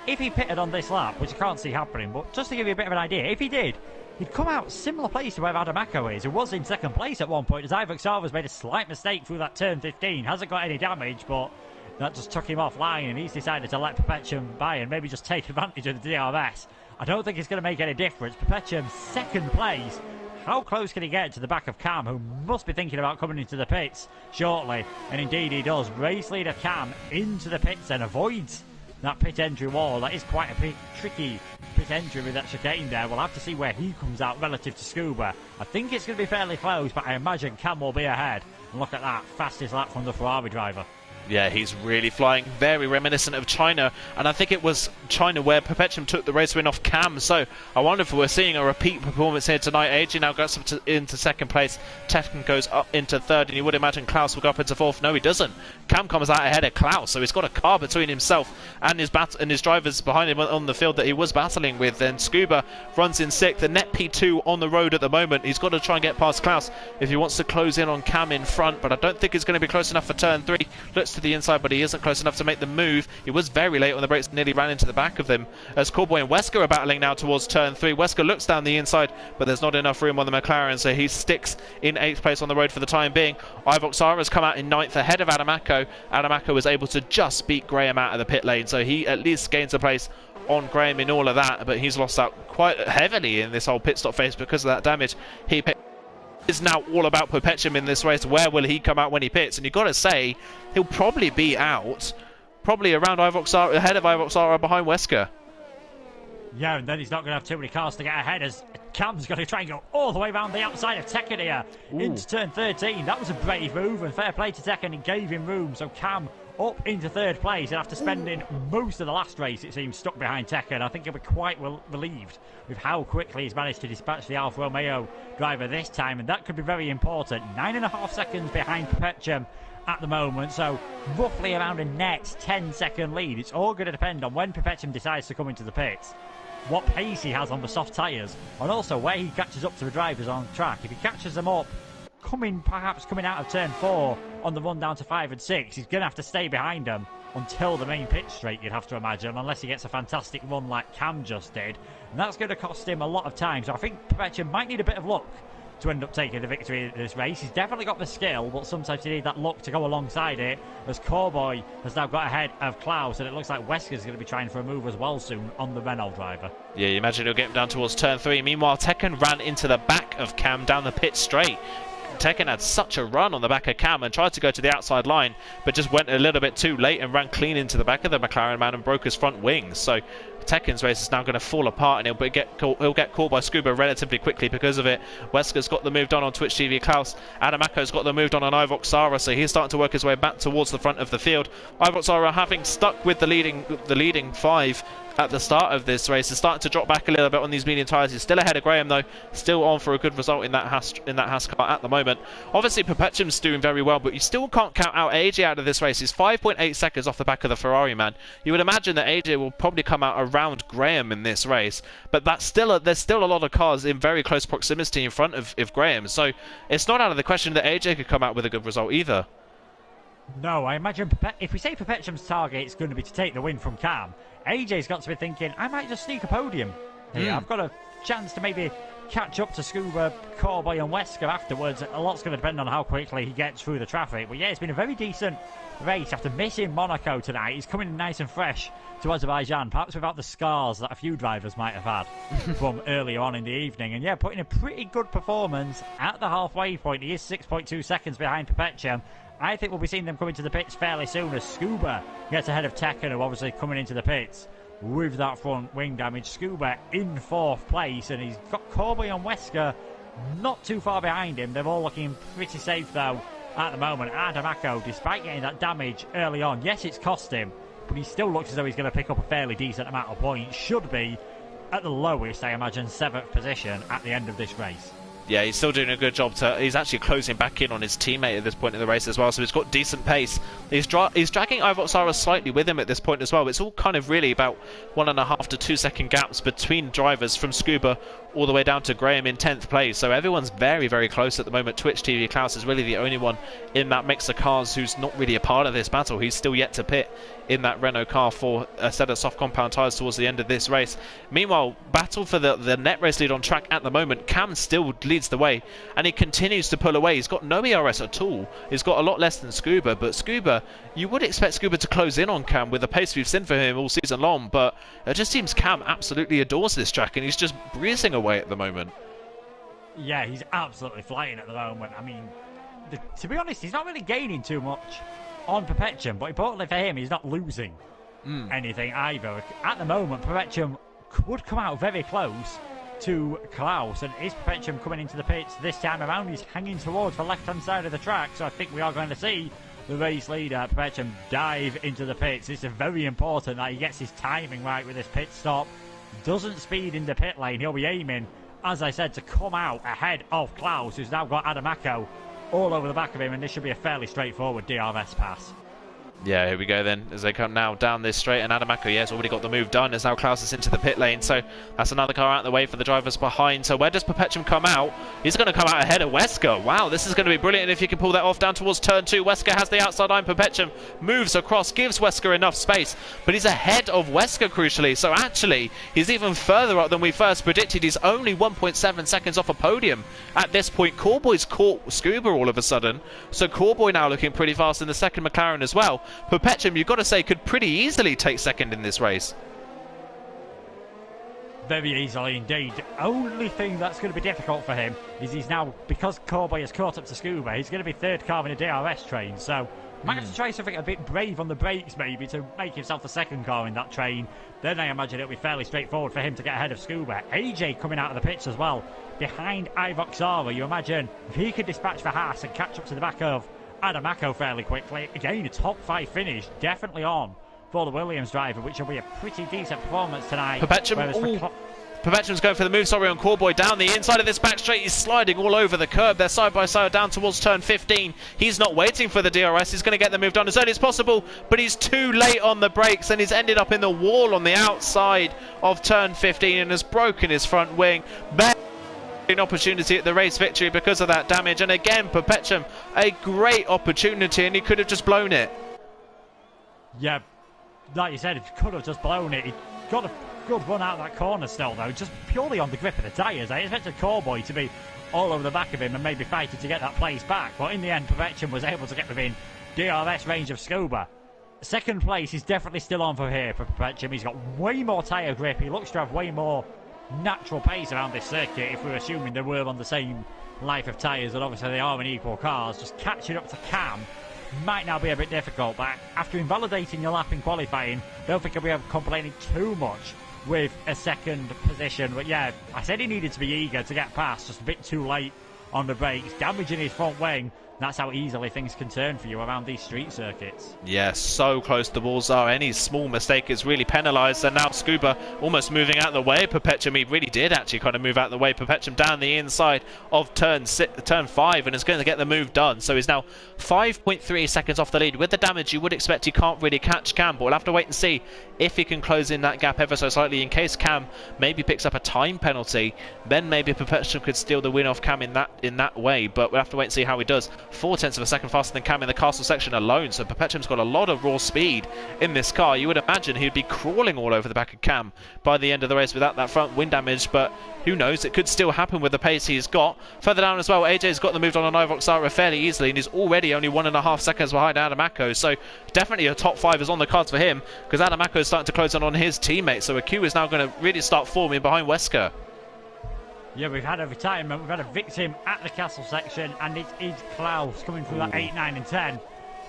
if he pitted on this lap, which I can't see happening, but just to give you a bit of an idea, if he did, he'd come out similar place to where Adamako is, who was in 2nd place at one point, as Ivoxara's made a slight mistake through that turn 15, hasn't got any damage, but that just took him offline, and he's decided to let Perpetuum by and maybe just take advantage of the DRS. I don't think it's going to make any difference. Perpetuum 2nd place. How close can he get to the back of Cam, who must be thinking about coming into the pits shortly? And indeed he does. Race leader Cam into the pits and avoids that pit entry wall. That is quite a tricky pit entry with that chicane there. We'll have to see where he comes out relative to Scuba. I think it's going to be fairly close, but I imagine Cam will be ahead. And look at that, fastest lap from the Ferrari driver. Yeah, he's really flying, very reminiscent of China, and I think it was China where Perpetuum took the race win off Cam, so I wonder if we're seeing a repeat performance here tonight. AJ now goes up into 2nd place, Tekken goes up into 3rd, and you would imagine Klaus will go up into 4th. No, he doesn't. Cam comes out ahead of Klaus, so he's got a car between himself and his drivers behind him on the field that he was battling with. Then Scuba runs in 6th, the net P2 on the road at the moment. He's got to try and get past Klaus if he wants to close in on Cam in front, but I don't think it's going to be close enough for turn 3. Looks to the inside, but he isn't close enough to make the move. He was very late on the brakes, nearly ran into the back of them. As Coreboy and Wesker are battling now towards turn 3. Wesker looks down the inside, but there's not enough room on the McLaren, so he sticks in 8th place on the road for the time being. Ivoxara has come out in 9th ahead of Adamako. Adamako was able to just beat Graham out of the pit lane, so he at least gains a place on Graham in all of that, but he's lost out quite heavily in this whole pit stop phase because of that damage. He is now all about Perpetuum in this race. Where will he come out when he pits? And you've got to say, he'll probably be out, probably around Ivoxara, ahead of Ivoxara behind Wesker. Yeah, and then he's not going to have too many cars to get ahead as Cam's going to try and go all the way around the outside of Tekken here into turn 13. That was a brave move, and fair play to Tekken, it gave him room. So Cam up into third place, and after spending most of the last race, it seems, stuck behind Tekken, I think he'll be quite relieved with how quickly he's managed to dispatch the Alfa Romeo driver this time, and that could be very important. 9.5 seconds behind Perpetuum at the moment, so roughly around a net 10-second lead. It's all going to depend on when Perpetuum decides to come into the pits, what pace he has on the soft tyres, and also where he catches up to the drivers on track. If he catches them up perhaps coming out of turn 4 on the run down to 5 and 6, he's going to have to stay behind them until the main pit straight, you'd have to imagine, unless he gets a fantastic run like Cam just did, and that's going to cost him a lot of time. So I think Perpetuum might need a bit of luck to end up taking the victory in this race. He's definitely got the skill, but sometimes you need that luck to go alongside it, as Cowboy has now got ahead of Klaus, and it looks like Wesker's going to be trying for a move as well soon on the Renault driver. Yeah, you imagine he'll get him down towards turn 3. Meanwhile, Tekken ran into the back of Cam down the pit straight. Tekken had such a run on the back of Cam and tried to go to the outside line, but just went a little bit too late and ran clean into the back of the McLaren man and broke his front wings. So Tekken's race is now going to fall apart, and he'll get caught by Scuba relatively quickly because of it. Wesker's got the move done on Twitch TV. Klaus Adamako's got the move done on Ivok Sara, so he's starting to work his way back towards the front of the field. Ivok Sara, having stuck with the leading 5 at the start of this race, is starting to drop back a little bit on these medium tyres. He's still ahead of Graham though, still on for a good result in that Haas car at the moment. Obviously Perpetuum's doing very well, but you still can't count out AJ out of this race. He's 5.8 seconds off the back of the Ferrari man. You would imagine that AJ will probably come out around Graham in this race, but there's still a lot of cars in very close proximity in front of Graham, so it's not out of the question that AJ could come out with a good result either. No, I imagine if we say Perpetuum's target is going to be to take the win from Cam, AJ's got to be thinking, I might just sneak a podium here. I've got a chance to maybe catch up to Scuba, Cowboy and Wesker afterwards. A lot's going to depend on how quickly he gets through the traffic. But yeah, it's been a very decent race. After missing Monaco tonight, he's coming nice and fresh to Azerbaijan, perhaps without the scars that a few drivers might have had from earlier on in the evening. And yeah, putting a pretty good performance at the halfway point. He is 6.2 seconds behind Perpetuum. I think we'll be seeing them coming to the pits fairly soon as Scuba gets ahead of Tekken, who obviously coming into the pits with that front wing damage. Scuba in 4th place, and he's got Cowboy and Wesker not too far behind him. They're all looking pretty safe though at the moment. Adamako, despite getting that damage early on, yes, it's cost him, but he still looks as though he's going to pick up a fairly decent amount of points. Should be at the lowest, I imagine, 7th position at the end of this race. Yeah, he's still doing a good job. He's actually closing back in on his teammate at this point in the race as well, so he's got decent pace. He's dragging Ivok Sara slightly with him at this point as well. It's all kind of really about 1.5 to 2 second gaps between drivers from Scuba all the way down to Graham in 10th place. So everyone's very, very close at the moment. Twitch TV Klaus is really the only one in that mix of cars who's not really a part of this battle. He's still yet to pit in that Renault car for a set of soft compound tyres towards the end of this race. Meanwhile, battle for the net race lead on track at the moment. Cam still leads the way, and he continues to pull away. He's got no ERS at all. He's got a lot less than Scuba, but Scuba, you would expect Scuba to close in on Cam with the pace we've seen for him all season long, but it just seems Cam absolutely adores this track, and he's just breezing away at the moment. Yeah, he's absolutely flying at the moment. I mean, to be honest, he's not really gaining too much on Perpetuum, but importantly for him, he's not losing anything either. At the moment, Perpetuum would come out very close to Klaus, and is Perpetuum coming into the pits this time around? He's hanging towards the left-hand side of the track, so I think we are going to see the race leader, Perpetuum, dive into the pits. It's very important that he gets his timing right with this pit stop, doesn't speed in the pit lane. He'll be aiming, as I said, to come out ahead of Klaus, who's now got Adamako all over the back of him, and this should be a fairly straightforward DRS pass. Yeah, here we go then, as they come now down this straight, and Adamako, yeah, has already got the move done, as now Klaus is into the pit lane, so that's another car out of the way for the drivers behind. So where does Perpetuum come out? He's going to come out ahead of Wesker. Wow, this is going to be brilliant, and if you can pull that off down towards turn 2, Wesker has the outside line. Perpetuum moves across, gives Wesker enough space, but he's ahead of Wesker crucially, so actually he's even further up than we first predicted. He's only 1.7 seconds off a podium at this point. Cowboy's caught Scuba all of a sudden, so Cowboy now looking pretty fast in the second McLaren as well. Perpetuum, you've got to say, could pretty easily take second in this race. Very easily indeed. The only thing that's going to be difficult for him is he's now, because Cowboy has caught up to Scuba, he's going to be third car in a DRS train, so might have to try something a bit brave on the brakes maybe to make himself the second car in that train. Then I imagine it'll be fairly straightforward for him to get ahead of Scuba. AJ coming out of the pits as well, behind Ivok Sara. You imagine if he could dispatch for Haas and catch up to the back of Adamako fairly quickly. Again, a top 5 finish, definitely on for the Williams driver, which will be a pretty decent performance tonight. Perpetuum's going for the move, on Callboy down the inside of this back straight. He's sliding all over the curb. They're side by side down towards turn 15. He's not waiting for the DRS. He's going to get the move done as early as possible, but he's too late on the brakes and he's ended up in the wall on the outside of turn 15 and has broken his front wing. An opportunity at the race victory because of that damage, and again Perpetuum, a great opportunity, and he could have just blown it. Yeah, like you said, he could have just blown it. He got a good run out of that corner still, though, just purely on the grip of the tyres. I expected Callboy to be all over the back of him and maybe fighting to get that place back, but in the end Perpetuum was able to get within DRS range of Scuba. Second place is definitely still on for here for Perpetuum. He's got way more tyre grip. He looks to have way more natural pace around this circuit if we're assuming they were on the same life of tyres, and obviously they are in equal cars. Just catching up to Cam might now be a bit difficult, but after invalidating your lap in qualifying, don't think I'll be complaining too much with a second position. But yeah, I said he needed to be eager to get past, just a bit too late on the brakes, damaging his front wing. That's how easily things can turn for you around these street circuits. Yeah, so close the walls are. Any small mistake is really penalised, and now Scuba almost moving out of the way. Perpetuum, he really did actually kind of move out of the way. Perpetuum down the inside of turn 5 and is going to get the move done. So he's now 5.3 seconds off the lead. With the damage, you would expect he can't really catch Cam, but we'll have to wait and see if he can close in that gap ever so slightly. In case Cam maybe picks up a time penalty, then maybe Perpetuum could steal the win off Cam in that way, but we'll have to wait and see how he does. 0.4 of a second faster than Cam in the castle section alone, so Perpetuum's got a lot of raw speed in this car. You would imagine he'd be crawling all over the back of Cam by the end of the race without that front wing damage, but who knows, it could still happen with the pace he's got. Further down as well, AJ's got the move on Ivox fairly easily and he's already only 1.5 seconds behind Adamako, so definitely a top 5 is on the cards for him, because Adamako is starting to close in on his teammate, so a queue is now going to really start forming behind Wesker. Yeah, we've had a retirement, we've had a victim at the castle section, and it is Klaus coming through that 8, 9 and 10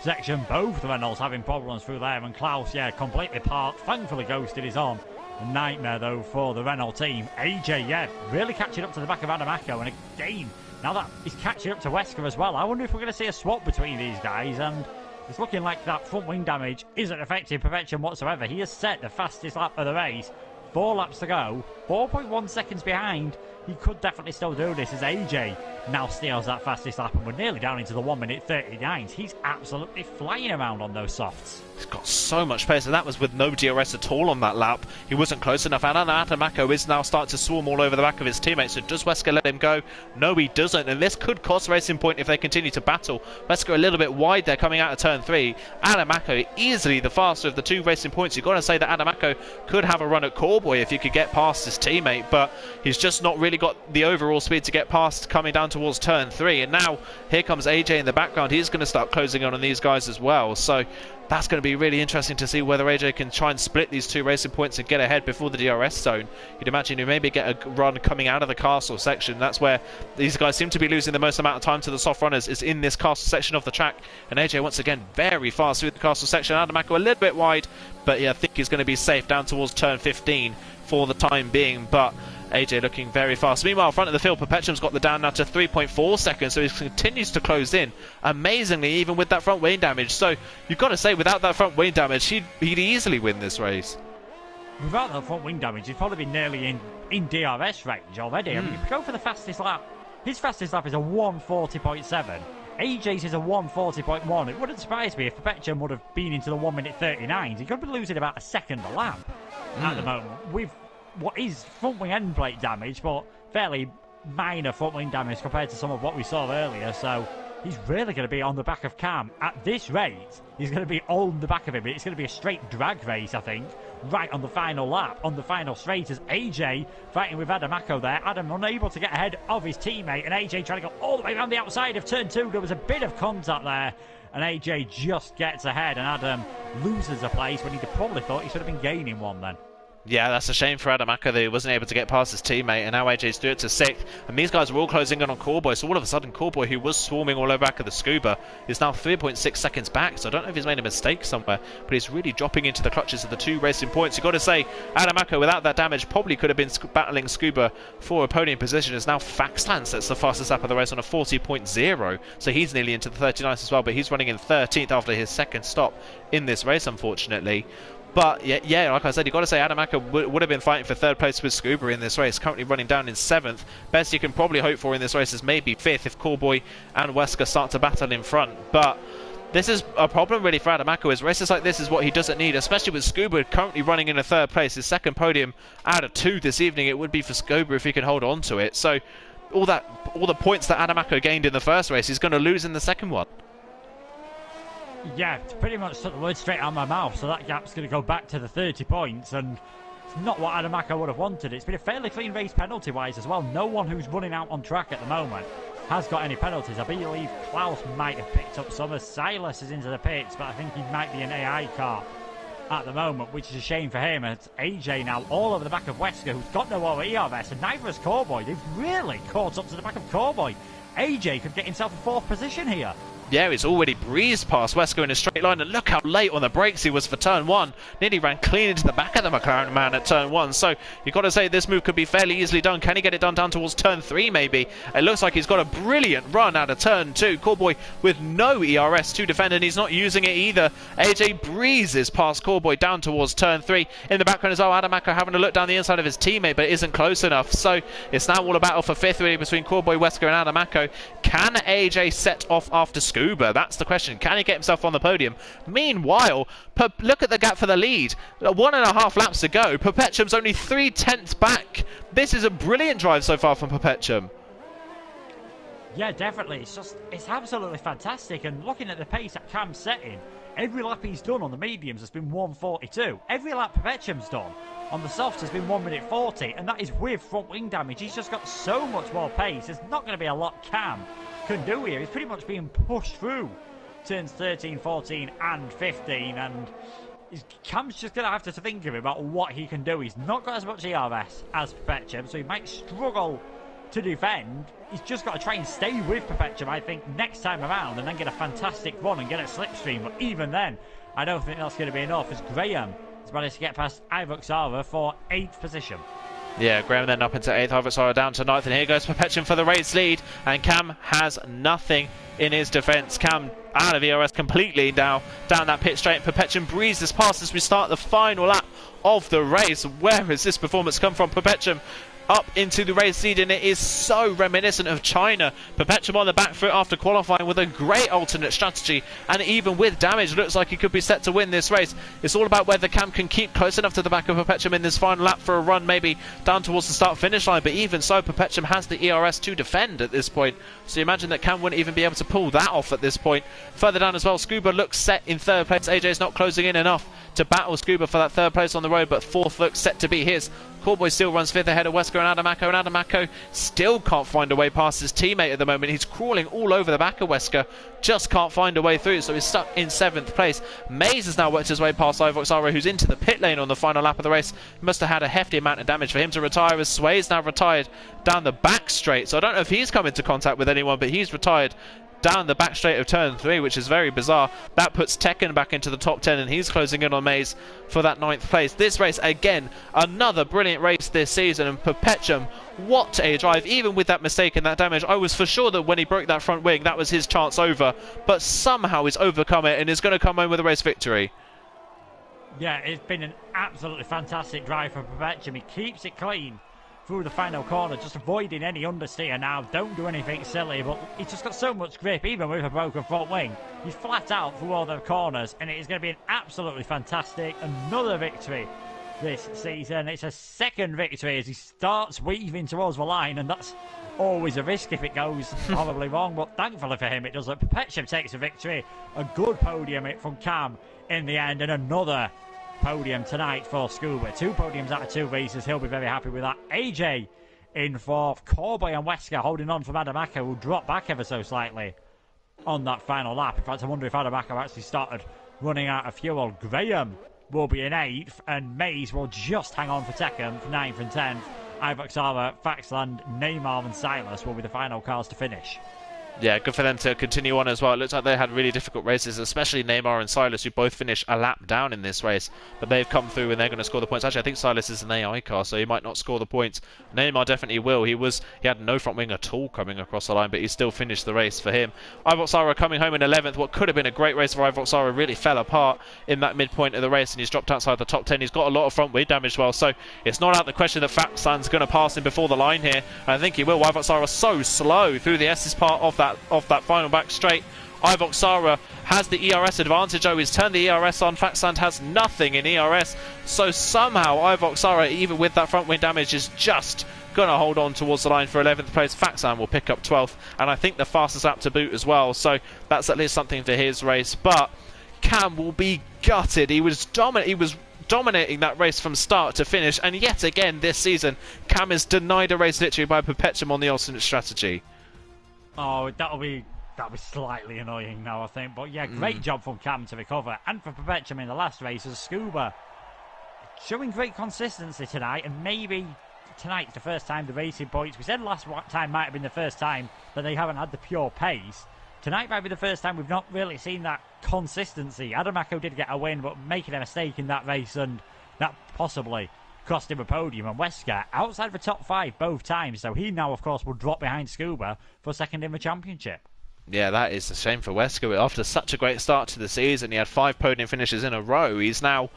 section. Both the Reynolds having problems through there, and Klaus, yeah, completely parked. Thankfully Ghosted is on. A nightmare, though, for the Renault team. AJ, yeah, really catching up to the back of Adamako, and again, now that he's catching up to Wesker as well, I wonder if we're going to see a swap between these guys, and it's looking like that front wing damage isn't affecting Perpetuum whatsoever. He has set the fastest lap of the race. 4 laps to go, 4.1 seconds behind. He could definitely still do this as AJ now steals that fastest lap, and we're nearly down into the 1:39. He's absolutely flying around on those softs. He's got so much pace, and that was with no DRS at all on that lap. He wasn't close enough, and Adamako is now starting to swarm all over the back of his teammates. So does Wesker let him go? No, he doesn't, and this could cost Racing Point if they continue to battle. Wesker a little bit wide there coming out of turn 3. Adamako easily the faster of the two Racing Points. You've got to say that Adamako could have a run at Callboy if he could get past his teammate, but he's just not really got the overall speed to get past coming down towards turn 3. And now here comes AJ in the background. He's going to start closing on these guys as well, so that's going to be really interesting to see whether AJ can try and split these two Racing Points and get ahead before the DRS zone. You'd imagine you maybe get a run coming out of the castle section. That's where these guys seem to be losing the most amount of time to the soft runners, is in this castle section of the track. And AJ once again very fast through the castle section. Adamako a little bit wide, but yeah, I think he's going to be safe down towards turn 15 for the time being. But AJ looking very fast. Meanwhile, front of the field, Perpetuum's got the down now to 3.4 seconds, so he continues to close in amazingly, even with that front wing damage. So you've got to say, without that front wing damage, he'd easily win this race. Without that front wing damage, he'd probably be nearly in DRS range already. I mean, if you go for the fastest lap, his fastest lap is a 1:40.7. AJ's is a 1:40.1. It wouldn't surprise me if Perpetuum would have been into the 1:39. He could be losing about a second a lap at the moment with what is front wing end plate damage, but fairly minor front wing damage compared to some of what we saw earlier. So he's really going to be on the back of Cam at this rate. He's going to be on the back of him. It's going to be a straight drag race, I think, right on the final lap, on the final straight, as AJ fighting with Adamako there. Adam unable to get ahead of his teammate, and AJ trying to go all the way around the outside of turn 2. There was a bit of contact there, and AJ just gets ahead, and Adam loses a place when he probably thought he should have been gaining one then. Yeah, that's a shame for Adamaka that he wasn't able to get past his teammate, and now AJ's through it to 6th. And these guys are all closing in on Callboy, so all of a sudden Callboy, who was swarming all over back of the Scuba, is now 3.6 seconds back. So I don't know if he's made a mistake somewhere, but he's really dropping into the clutches of the 2 racing points. You've got to say, Adamaka, without that damage, probably could have been battling Scuba for a podium position. As now Faxland sets the fastest lap of the race on a 40.0, so he's nearly into the 39th as well, but he's running in 13th after his second stop in this race, unfortunately. But yeah, like I said, you've got to say Adamaka would have been fighting for 3rd place with Scuba in this race, currently running down in 7th. Best you can probably hope for in this race is maybe 5th if Callboy and Wesker start to battle in front. But this is a problem really for Adamaka, is races like this is what he doesn't need, especially with Scuba currently running in a 3rd place. His 2nd podium out of 2 this evening, it would be for Scuba if he can hold on to it. So all the points that Adamaka gained in the 1st race, he's going to lose in the 2nd one. Yeah, pretty much took the words straight out of my mouth, so that gap's going to go back to the 30 points, and it's not what Adamaka would have wanted. It's been a fairly clean race penalty-wise as well. No one who's running out on track at the moment has got any penalties. I believe Klaus might have picked up some as Silas is into the pits, but I think he might be an AI car at the moment, which is a shame for him. And it's AJ now all over the back of Wesker, who's got no over ERS, and neither has Callboy. They've really caught up to the back of Callboy. AJ could get himself a 4th position here. Yeah, he's already breezed past Wesker in a straight line, and look how late on the brakes he was for turn 1. Nearly ran clean into the back of the McLaren man at turn 1. So you've got to say this move could be fairly easily done. Can he get it done down towards turn 3 maybe? It looks like he's got a brilliant run out of turn 2. Callboy with no ERS to defend, and he's not using it either. AJ breezes past Callboy down towards turn 3. In the background as well, Adamaka having a look down the inside of his teammate, but it isn't close enough. So it's now all a battle for 5th really between Callboy, Wesker and Adamaka. Can AJ set off after Scuba? That's the question. Can he get himself on the podium? Meanwhile, look at the gap for the lead. 1.5 laps to go. Perpetuum's only 3/10 back. This is a brilliant drive so far from Perpetuum. Yeah, definitely. It's absolutely fantastic. And looking at the pace that Cam's setting, every lap he's done on the mediums has been 1:42. Every lap Perpetuum's done on the softs has been 1:40, and that is with front wing damage. He's just got so much more pace. There's not going to be a lot Cam can do here. He's pretty much being pushed through turns 13, 14 and 15, and Cam's just going to have to think of about what he can do. He's not got as much ERS as Perpetuum, so he might struggle to defend. He's just got to try and stay with Perpetuum, I think, next time around, and then get a fantastic run and get a slipstream. But even then, I don't think that's going to be enough, as Graham has managed to get past Ivoxara for 8th position. Yeah, Graham then up into 8th, Ivoxara down to 9th, and here goes Perpetuum for the race lead, and Cam has nothing in his defence. Cam out of ERS completely now, down that pit straight. Perpetuum breezes past as we start the final lap of the race. Where has this performance come from? Perpetuum up into the race lead, and it is so reminiscent of China. Perpetuum on the back foot after qualifying with a great alternate strategy, and even with damage looks like he could be set to win this race. It's all about whether Cam can keep close enough to the back of Perpetuum in this final lap for a run maybe down towards the start finish line, but even so Perpetuum has the ERS to defend at this point, so you imagine that Cam wouldn't even be able to pull that off at this point. Further down as well, Scuba looks set in 3rd place. AJ's not closing in enough to battle Scuba for that 3rd place on the road, but 4th looks set to be his. Callboy still runs 5th ahead of Wesker and Adamaka still can't find a way past his teammate at the moment. He's crawling all over the back of Wesker, just can't find a way through, so he's stuck in 7th place. Maze has now worked his way past Ivoxara, who's into the pit lane on the final lap of the race. Must have had a hefty amount of damage for him to retire, as Sway's now retired down the back straight, so I don't know if he's come into contact with anyone, but he's retired down the back straight of turn 3, which is very bizarre. That puts Tekken back into the top 10, and he's closing in on Maze for that 9th place. This race, again, another brilliant race this season, and Perpetuum, what a drive. Even with that mistake and that damage, I was for sure that when he broke that front wing, that was his chance over, but somehow he's overcome it and is going to come home with a race victory. Yeah, it's been an absolutely fantastic drive for Perpetuum. He keeps it clean through the final corner, just avoiding any understeer now. Don't do anything silly, but he's just got so much grip, even with a broken front wing. He's flat out through all the corners, and it is going to be an absolutely fantastic another victory this season. It's a 2nd victory as he starts weaving towards the line, and that's always a risk if it goes horribly wrong, but thankfully for him it doesn't. Perpetuum takes a victory, a good podium from Cam in the end, and another podium tonight for Scuba. 2 podiums out of 2 races. He'll be very happy with that. AJ in 4th. Callboy and Wesker holding on from Adamaka, who dropped back ever so slightly on that final lap. In fact, I wonder if Adamaka actually started running out of fuel. Graham will be in 8th, and Mays will just hang on for 2nd, 9th and 10th. Ivoxara, Faxland, Neymar and Silas will be the final cars to finish. Yeah, good for them to continue on as well. It looks like they had really difficult races, especially Neymar and Silas, who both finished a lap down in this race. But they've come through and they're going to score the points. Actually, I think Silas is an AI car, so he might not score the points. Neymar definitely will. He had no front wing at all coming across the line, but he still finished the race for him. Ivoxara coming home in 11th. What could have been a great race for Ivoxara really fell apart in that midpoint of the race, and he's dropped outside the top 10. He's got a lot of front wing damage as well, so it's not out the question that Faxland's going to pass him before the line here. And I think he will. Ivoxara so slow through the S's part of that final back straight. Ivoxara has the ERS advantage, though. He's turned the ERS on. Faxland has nothing in ERS, so somehow Ivoxara, even with that front wing damage, is just going to hold on towards the line for 11th place. Faxland will pick up 12th, and I think the fastest lap to boot as well, so that's at least something for his race. But Cam will be gutted. He was dominating that race from start to finish, and yet again this season Cam is denied a race victory by Perpetuum on the alternate strategy. Oh, that'll be slightly annoying now, I think. But yeah, great job from Cam to recover. And for Perpetuum in the last race as Scuba showing great consistency tonight. And maybe tonight's the first time the racing points, we said last time might have been the first time that they haven't had the pure pace. Tonight might be the first time we've not really seen that consistency. Adamaco did get a win, but making a mistake in that race, and that possibly cost him a podium. And Wesker outside the top 5 both times, so he now of course will drop behind Scuba for second in the championship. Yeah, that is a shame for Wesker. After such a great start to the season, he had 5 podium finishes in a row. He's now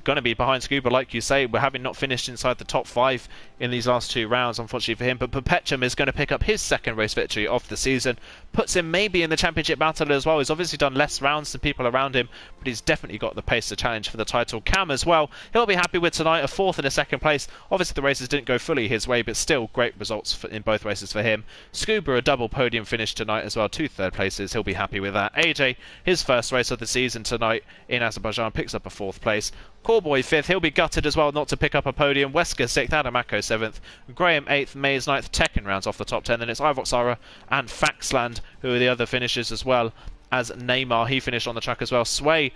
going to be behind Scuba, like you say. We're having not finished inside the top 5 in these last 2 rounds, unfortunately for him. But Perpetuum is going to pick up his second race victory of the season. Puts him maybe in the championship battle as well. He's obviously done less rounds than people around him, but he's definitely got the pace to challenge for the title. Cam as well, he'll be happy with tonight, a 4th and a 2nd place. Obviously the races didn't go fully his way, but still great results in both races for him. Scuba, a double podium finish tonight as well, 2 third places. He'll be happy with that. AJ, his first race of the season tonight in Azerbaijan, picks up a 4th place. Callboy 5th, he'll be gutted as well not to pick up a podium. Wesker 6th, Adamaco 7th, Graham 8th, Mays 9th, Tekken rounds off the top 10. Then it's Ivoxara and Faxland who are the other finishers, as well as Neymar. He finished on the track as well. Sway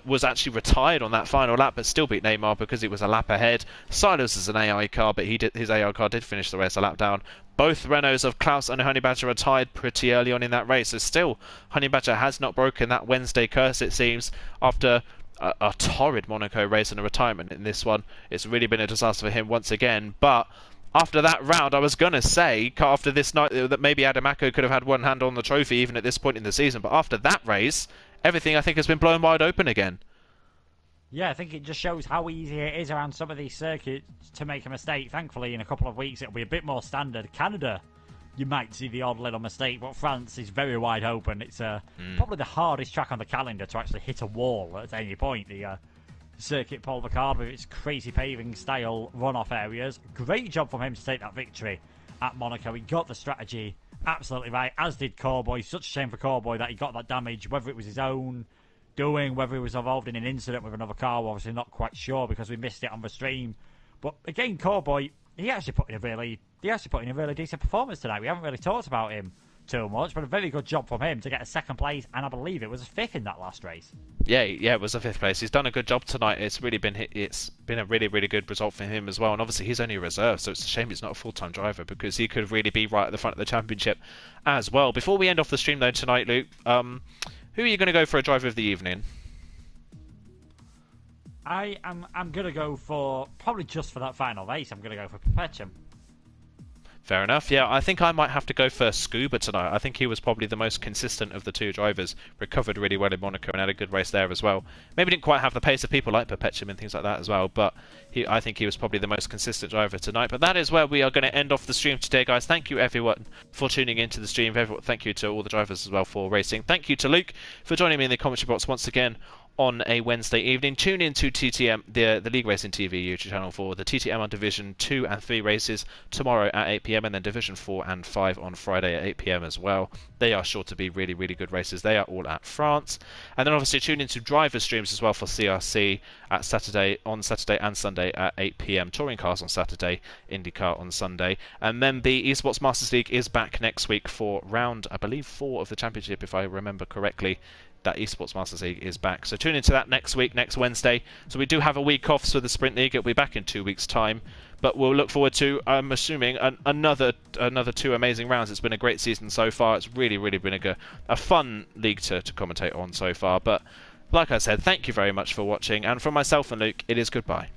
was actually retired on that final lap, but still beat Neymar because he was a lap ahead. Silas is an AI car, but his AI car did finish the race a lap down. Both Renaults of Klaus and Honey Badger retired pretty early on in that race, so still Honey Badger has not broken that Wednesday curse, it seems, after a torrid Monaco race and a retirement in this one. It's really been a disaster for him once again. But after that round, I was going to say, after this night, that maybe Adamaco could have had one hand on the trophy even at this point in the season. But after that race, everything I think has been blown wide open again. Yeah, I think it just shows how easy it is around some of these circuits to make a mistake. Thankfully, in a couple of weeks, it'll be a bit more standard. Canada, you might see the odd little mistake, but France is very wide open. It's probably the hardest track on the calendar to actually hit a wall at any point. The Circuit Paul Ricard with its crazy paving style runoff areas. Great job from him to take that victory at Monaco. He got the strategy absolutely right, as did Cowboy. Such a shame for Cowboy that he got that damage, whether it was his own doing, whether he was involved in an incident with another car. We're obviously not quite sure because we missed it on the stream. But again, Cowboy, he actually put in a really decent performance tonight. We haven't really talked about him too much, but a very good job from him to get a 2nd place, and I believe it was a 5th in that last race. Yeah, it was a 5th place. He's done a good job tonight. It's been a really, really good result for him as well. And obviously he's only a reserve, so it's a shame he's not a full-time driver, because he could really be right at the front of the championship as well. Before we end off the stream though tonight, Luke, who are you going to go for a driver of the evening? I'm going to go for, probably just for that final race, I'm going to go for Perpetuum. Fair enough. Yeah, I think I might have to go for Scuba tonight. I think he was probably the most consistent of the 2 drivers. Recovered really well in Monaco and had a good race there as well. Maybe didn't quite have the pace of people like Perpetuum and things like that as well, but I think he was probably the most consistent driver tonight. But that is where we are going to end off the stream today, guys. Thank you everyone for tuning into the stream. Thank you to all the drivers as well for racing. Thank you to Luke for joining me in the commentary box once again on a Wednesday evening. Tune in to TTM, the League Racing TV YouTube channel, for the TTML Division 2 and 3 races tomorrow at 8 PM, and then Division 4 and 5 on Friday at 8 PM as well. They are sure to be really, really good races. They are all at France. And then obviously tune into driver streams as well for CRC on Saturday and Sunday at 8 PM. Touring cars on Saturday, IndyCar on Sunday. And then the Esports Masters League is back next week for round, I believe, 4 of the championship, if I remember correctly. that Esports Masters League is back. So tune into that next week, next Wednesday. So we do have a week off for the Sprint League. It'll be back in 2 weeks' time. But we'll look forward to, I'm assuming, another 2 amazing rounds. It's been a great season so far. It's really, really been a fun league to commentate on so far. But like I said, thank you very much for watching. And from myself and Luke, it is goodbye.